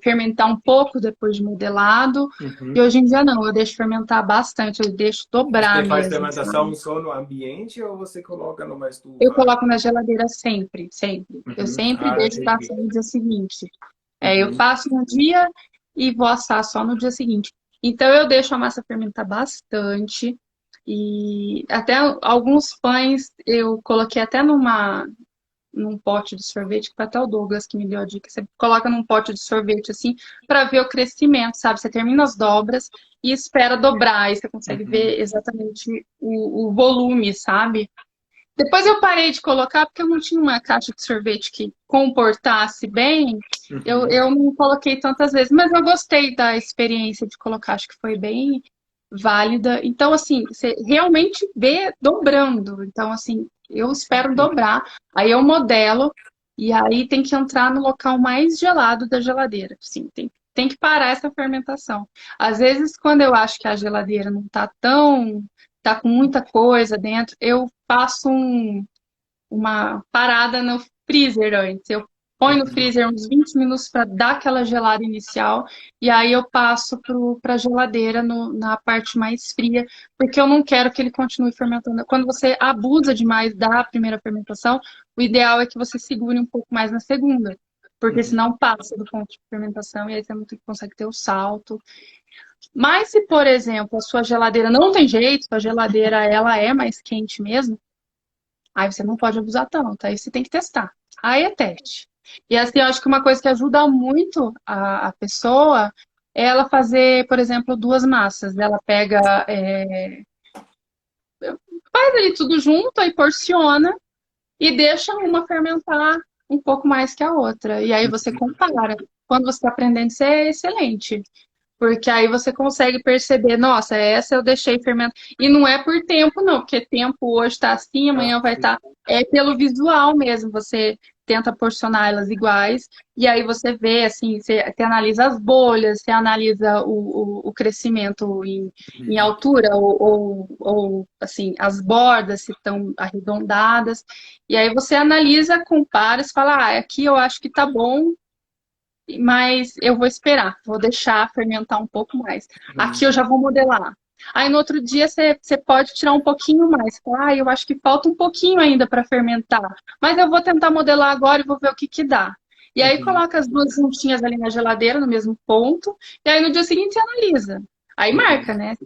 fermentar um pouco depois de modelado, e Uhum. hoje em dia não, eu deixo fermentar bastante, eu deixo dobrar Você faz mesmo, fermentação sabe? só no ambiente ou você coloca numa Eu estufa? coloco na geladeira sempre, sempre. Eu Uhum. sempre Ah, deixo entendi. passar no dia seguinte. Eu Uhum. faço no dia e vou assar só no dia seguinte. Então eu deixo a massa fermentar bastante. E até alguns pães eu coloquei até num pote de sorvete, que foi até o Douglas que me deu a dica. Você coloca num pote de sorvete assim para ver o crescimento, sabe? Você termina as dobras e espera dobrar, aí você consegue Uhum. ver exatamente o volume, sabe? Depois eu parei de colocar porque eu não tinha uma caixa de sorvete que comportasse bem. Uhum. Eu não coloquei tantas vezes, mas eu gostei da experiência de colocar, acho que foi bem válida. Então, assim, você realmente vê dobrando. Então, assim, eu espero dobrar, aí eu modelo, e aí tem que entrar no local mais gelado da geladeira. Sim, tem que parar essa fermentação. Às vezes, quando eu acho que a geladeira não tá com muita coisa dentro, eu faço uma parada no freezer antes. Eu ponho no Uhum. freezer uns 20 minutos para dar aquela gelada inicial e aí eu passo para a geladeira na parte mais fria, porque eu não quero que ele continue fermentando. Quando você abusa demais da primeira fermentação, o ideal é que você segure um pouco mais na segunda. Porque Uhum. senão passa do ponto de fermentação e aí você não consegue ter o salto. Mas se, por exemplo, a sua geladeira não tem jeito, sua geladeira ela é mais quente mesmo, aí você não pode abusar tanto, aí você tem que testar. Aí é teste. E assim, eu acho que uma coisa que ajuda muito a pessoa é ela fazer, por exemplo, duas massas. Ela pega, faz ali tudo junto, aí porciona e deixa uma fermentar um pouco mais que a outra. E aí você compara. Quando você está aprendendo, isso é excelente. Porque aí você consegue perceber, nossa, essa eu deixei fermentar. E não é por tempo, não, porque tempo hoje está assim, Ah, amanhã vai sim. estar. É pelo visual mesmo. Você tenta porcionar elas iguais, e aí você vê, assim, você analisa as bolhas, você analisa o crescimento em Uhum. altura, ou, assim, as bordas se estão arredondadas. E aí você analisa, compara, e fala, ah, aqui eu acho que tá bom, mas eu vou esperar, vou deixar fermentar um pouco mais. Aqui Uhum. eu já vou modelar. Aí no outro dia você pode tirar um pouquinho mais. Falar, eu acho que falta um pouquinho ainda para fermentar, mas eu vou tentar modelar agora e vou ver o que que dá. E aí Uhum. coloca as duas juntinhas ali na geladeira, no mesmo ponto, e aí no dia seguinte você analisa. Aí marca, Uhum. né? Você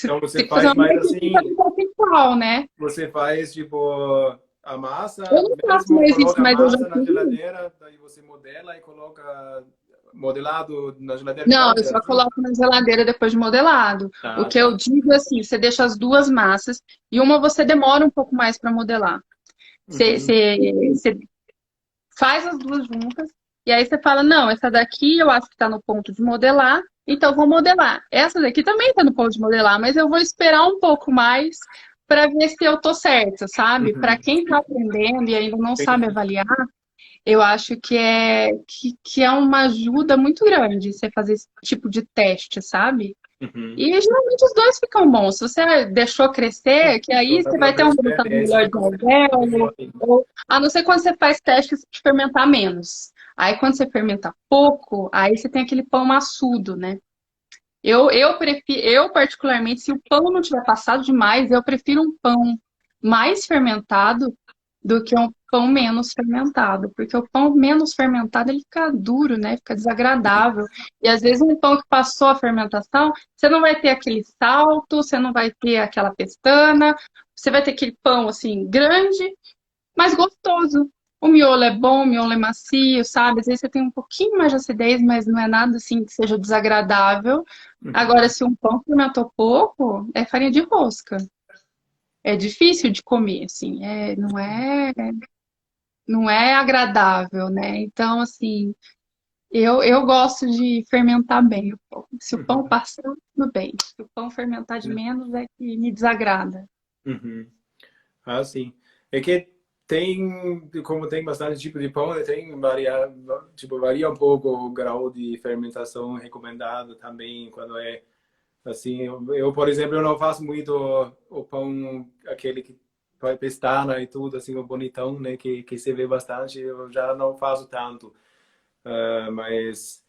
Então tem você que fazer faz uma mais marca assim, igual, né? você faz tipo a massa, Eu não faço mesmo mais isso, coloca a mas eu já massa na fiz. geladeira, daí você modela e coloca modelado na geladeira de Não, eu volta, é só assim? coloco na geladeira depois de modelado. O Ah, que eu tá. digo é assim, você deixa as duas massas e uma você demora um pouco mais para modelar. Uhum, Você faz as duas juntas e aí você fala, não, essa daqui eu acho que está no ponto de modelar, então eu vou modelar. Essa daqui também está no ponto de modelar, mas eu vou esperar um pouco mais para ver se eu tô certa, sabe? Para uhum. quem está aprendendo e ainda não sabe Entendi. avaliar, eu acho que é uma ajuda muito grande você fazer esse tipo de teste, sabe? Uhum. E geralmente os dois ficam bons. Se você deixou crescer, que Então, aí tá você vai ter pela um resultado experiência, melhor você de consegue ver alvéolo, melhor. ou a não ser quando você faz testes de fermentar menos. Aí quando você fermenta pouco, aí você tem aquele pão maçudo, né? Eu particularmente, se o pão não tiver passado demais, eu prefiro um pão mais fermentado do que um pão menos fermentado, porque o pão menos fermentado ele fica duro, né? Fica desagradável. E às vezes um pão que passou a fermentação, você não vai ter aquele salto, você não vai ter aquela pestana, você vai ter aquele pão assim grande, mas gostoso. O miolo é bom, o miolo é macio, sabe? Às vezes você tem um pouquinho mais de acidez, mas não é nada assim que seja desagradável. Agora, Uhum. se um pão fermentou pouco, é farinha de rosca. É difícil de comer, assim, não é agradável, né? Então, assim, eu gosto de fermentar bem o pão. Se o pão Uhum. passar, tudo bem. Se o pão fermentar de menos, é que me desagrada. Uhum. Ah, sim. É que tem, como tem bastante tipo de pão, tem tipo, varia um pouco o grau de fermentação recomendado também, quando é assim, por exemplo, eu não faço muito o pão, aquele que vai pestana e tudo, assim, o bonitão, né, que se vê bastante, eu já não faço tanto. Mas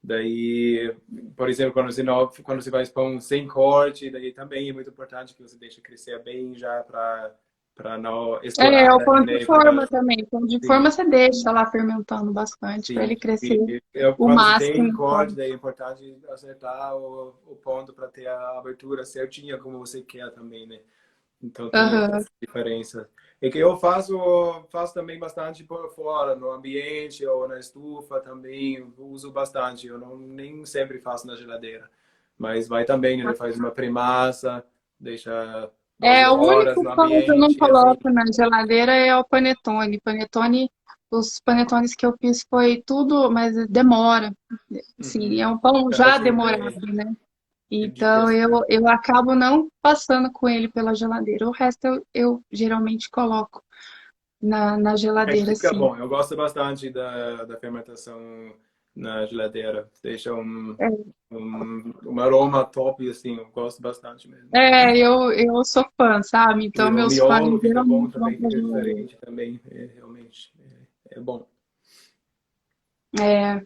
daí, por exemplo, quando você faz pão sem corte, daí também é muito importante que você deixe crescer bem já para não É, estourar, o pão de né? forma também. O pão de Sim, forma você deixa lá fermentando bastante para sim. ele crescer o Quando você tem máximo que corte, pode. daí é importante acertar o ponto para ter a abertura certinha como você quer também, né? Então tem Aham. essa diferença. É que faço também bastante por fora, no ambiente ou na estufa também, eu uso bastante. Eu não nem sempre faço na geladeira, mas vai também, ele faz uma premassa, deixa É, 12 o horas único no pão que eu não ambiente, assim. coloco na geladeira é o panetone. Panetone, os panetones que eu fiz foi tudo, mas demora. Sim, Uhum. é um pão já Assim, demorado, né? é Então dias, né? eu acabo não passando com ele pela geladeira. O resto eu geralmente coloco na Mas geladeira, fica sim. bom. Eu gosto bastante da fermentação na geladeira. Deixa um aroma top, assim. Eu gosto bastante mesmo. Eu sou fã, sabe? E Então o meus fãs miolo fica bom geralmente vão também, pra fica geladeira. diferente também. É, realmente, é bom. É.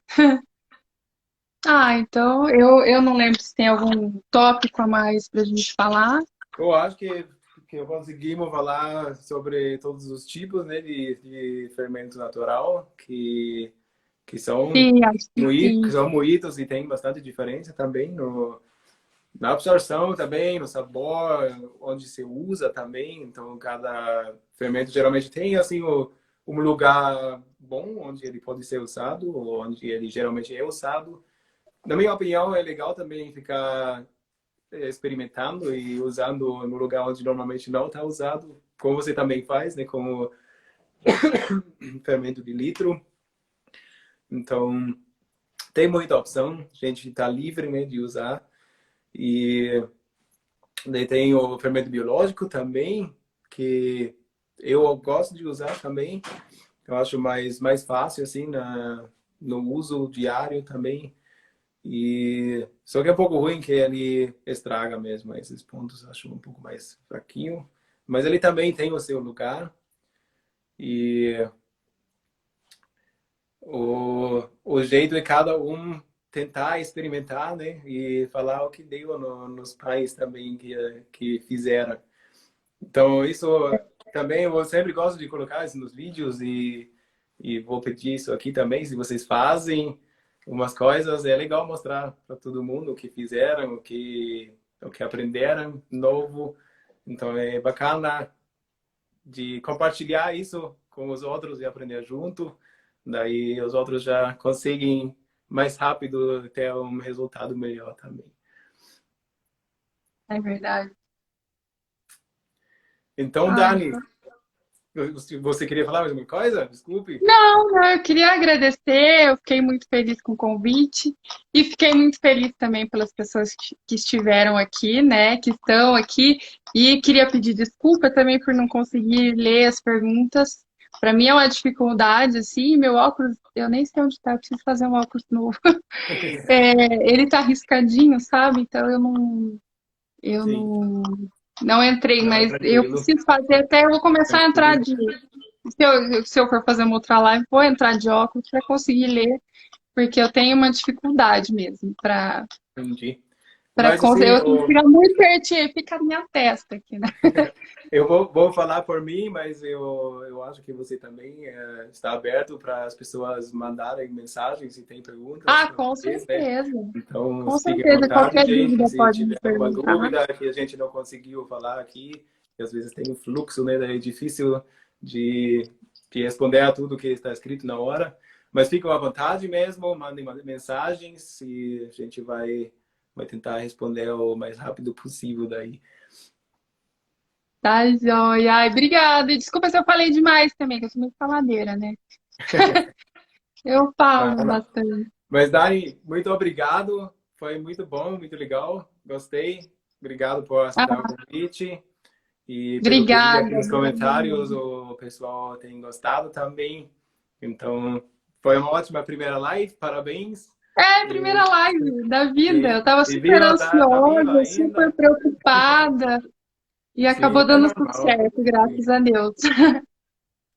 Ah, então eu não lembro se tem algum tópico a mais pra gente falar. Eu acho que conseguimos falar sobre todos os tipos, né, de fermento natural que são Sim, acho que que sim. são moídos e tem bastante diferença também no na absorção também, no sabor, onde se usa também. Então, cada fermento geralmente tem assim um lugar bom onde ele pode ser usado, ou onde ele geralmente é usado. Na minha opinião, é legal também ficar experimentando e usando no lugar onde normalmente não está usado, como você também faz, né, com o fermento de litro. Então, tem muita opção, a gente está livre, né, de usar. E daí tem o fermento biológico também, que eu gosto de usar também. Eu acho mais fácil, assim, no uso diário também. E só que é um pouco ruim que ele estraga mesmo esses pontos, acho um pouco mais fraquinho. Mas ele também tem o seu lugar. E o jeito é cada um tentar experimentar, né? E falar o que deu nos pais também que fizeram. Então, isso também eu sempre gosto de colocar isso nos vídeos e vou pedir isso aqui também. Se vocês fazem umas coisas, é legal mostrar para todo mundo o que fizeram, o que aprenderam novo. Então, é bacana de compartilhar isso com os outros e aprender junto. Daí os outros já conseguem mais rápido ter um resultado melhor também. É verdade. Então, Ai, Dani, você queria falar mais alguma coisa? Desculpe. não, eu queria agradecer, eu fiquei muito feliz com o convite e fiquei muito feliz também pelas pessoas que estiveram aqui, né, que estão aqui, e queria pedir desculpa também por não conseguir ler as perguntas. Para mim é uma dificuldade, assim, meu óculos, eu nem sei onde está, eu preciso fazer um óculos novo. É, ele tá riscadinho, sabe? Então eu Sim, não entrei, não, é mas eu tranquilo. preciso fazer até, eu vou começar a entrar Tranquilo. de se eu for fazer uma outra live, vou entrar de óculos para conseguir ler, porque eu tenho uma dificuldade mesmo Entendi. para Mas assim, conseguir. Eu tenho que ficar muito pertinho, fica na minha testa aqui, né? eu vou falar por mim, mas eu acho que você também está aberto para as pessoas mandarem mensagens se tem perguntas Ah, para com vocês, né? certeza. Então, Com fique à certeza. vontade, Qualquer gente. dúvida Se pode me tiver alguma perguntar. dúvida que a gente não conseguiu falar aqui, que às vezes tem um fluxo, né? Daí é difícil de responder a tudo que está escrito na hora. Mas fiquem à vontade mesmo, mandem mensagens e a gente vai tentar responder o mais rápido possível daí. Tá, joia. Ai, obrigada. E desculpa se eu falei demais também, que eu sou muito faladeira, né? Eu Ah, falo não. bastante. Mas, Dani, muito obrigado. Foi muito bom, muito legal. Gostei. Obrigado por aceitar o Ah, convite. E pelo que eu vi aqui obrigada. nos comentários, o pessoal tem gostado também. Então, foi uma ótima primeira live. Parabéns. É, E, primeira live da vida. Eu tava e super viva, tá viva ansiosa, super ainda. preocupada e Sim, acabou é dando tudo normal. certo, Sim. graças a Deus.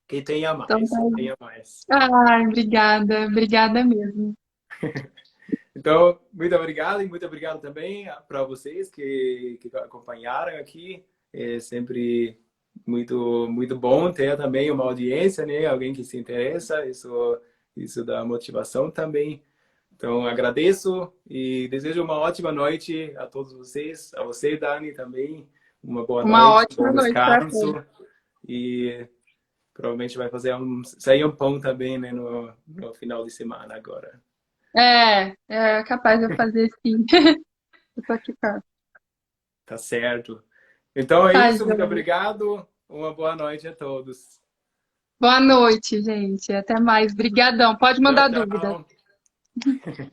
Que tenha Então, mais, tá. que tenha mais. Ai, obrigada, obrigada mesmo. Então, muito obrigado e muito obrigado também para vocês que acompanharam aqui. É sempre muito bom ter também uma audiência, né? Alguém que se interessa. Isso dá motivação também. Então, agradeço e desejo uma ótima noite a todos vocês. A você, Dani, também. Uma boa Uma noite, bom ótima noite para todos. descanso. E provavelmente vai fazer sair um pão também, né? No final de semana agora. É capaz de eu fazer sim. Eu tô aqui perto. Tá certo. Então é Tá, isso, muito joia. obrigado. Uma boa noite a todos. Boa noite, gente. Até mais. Brigadão. Pode Tchau, mandar dúvida. tchau.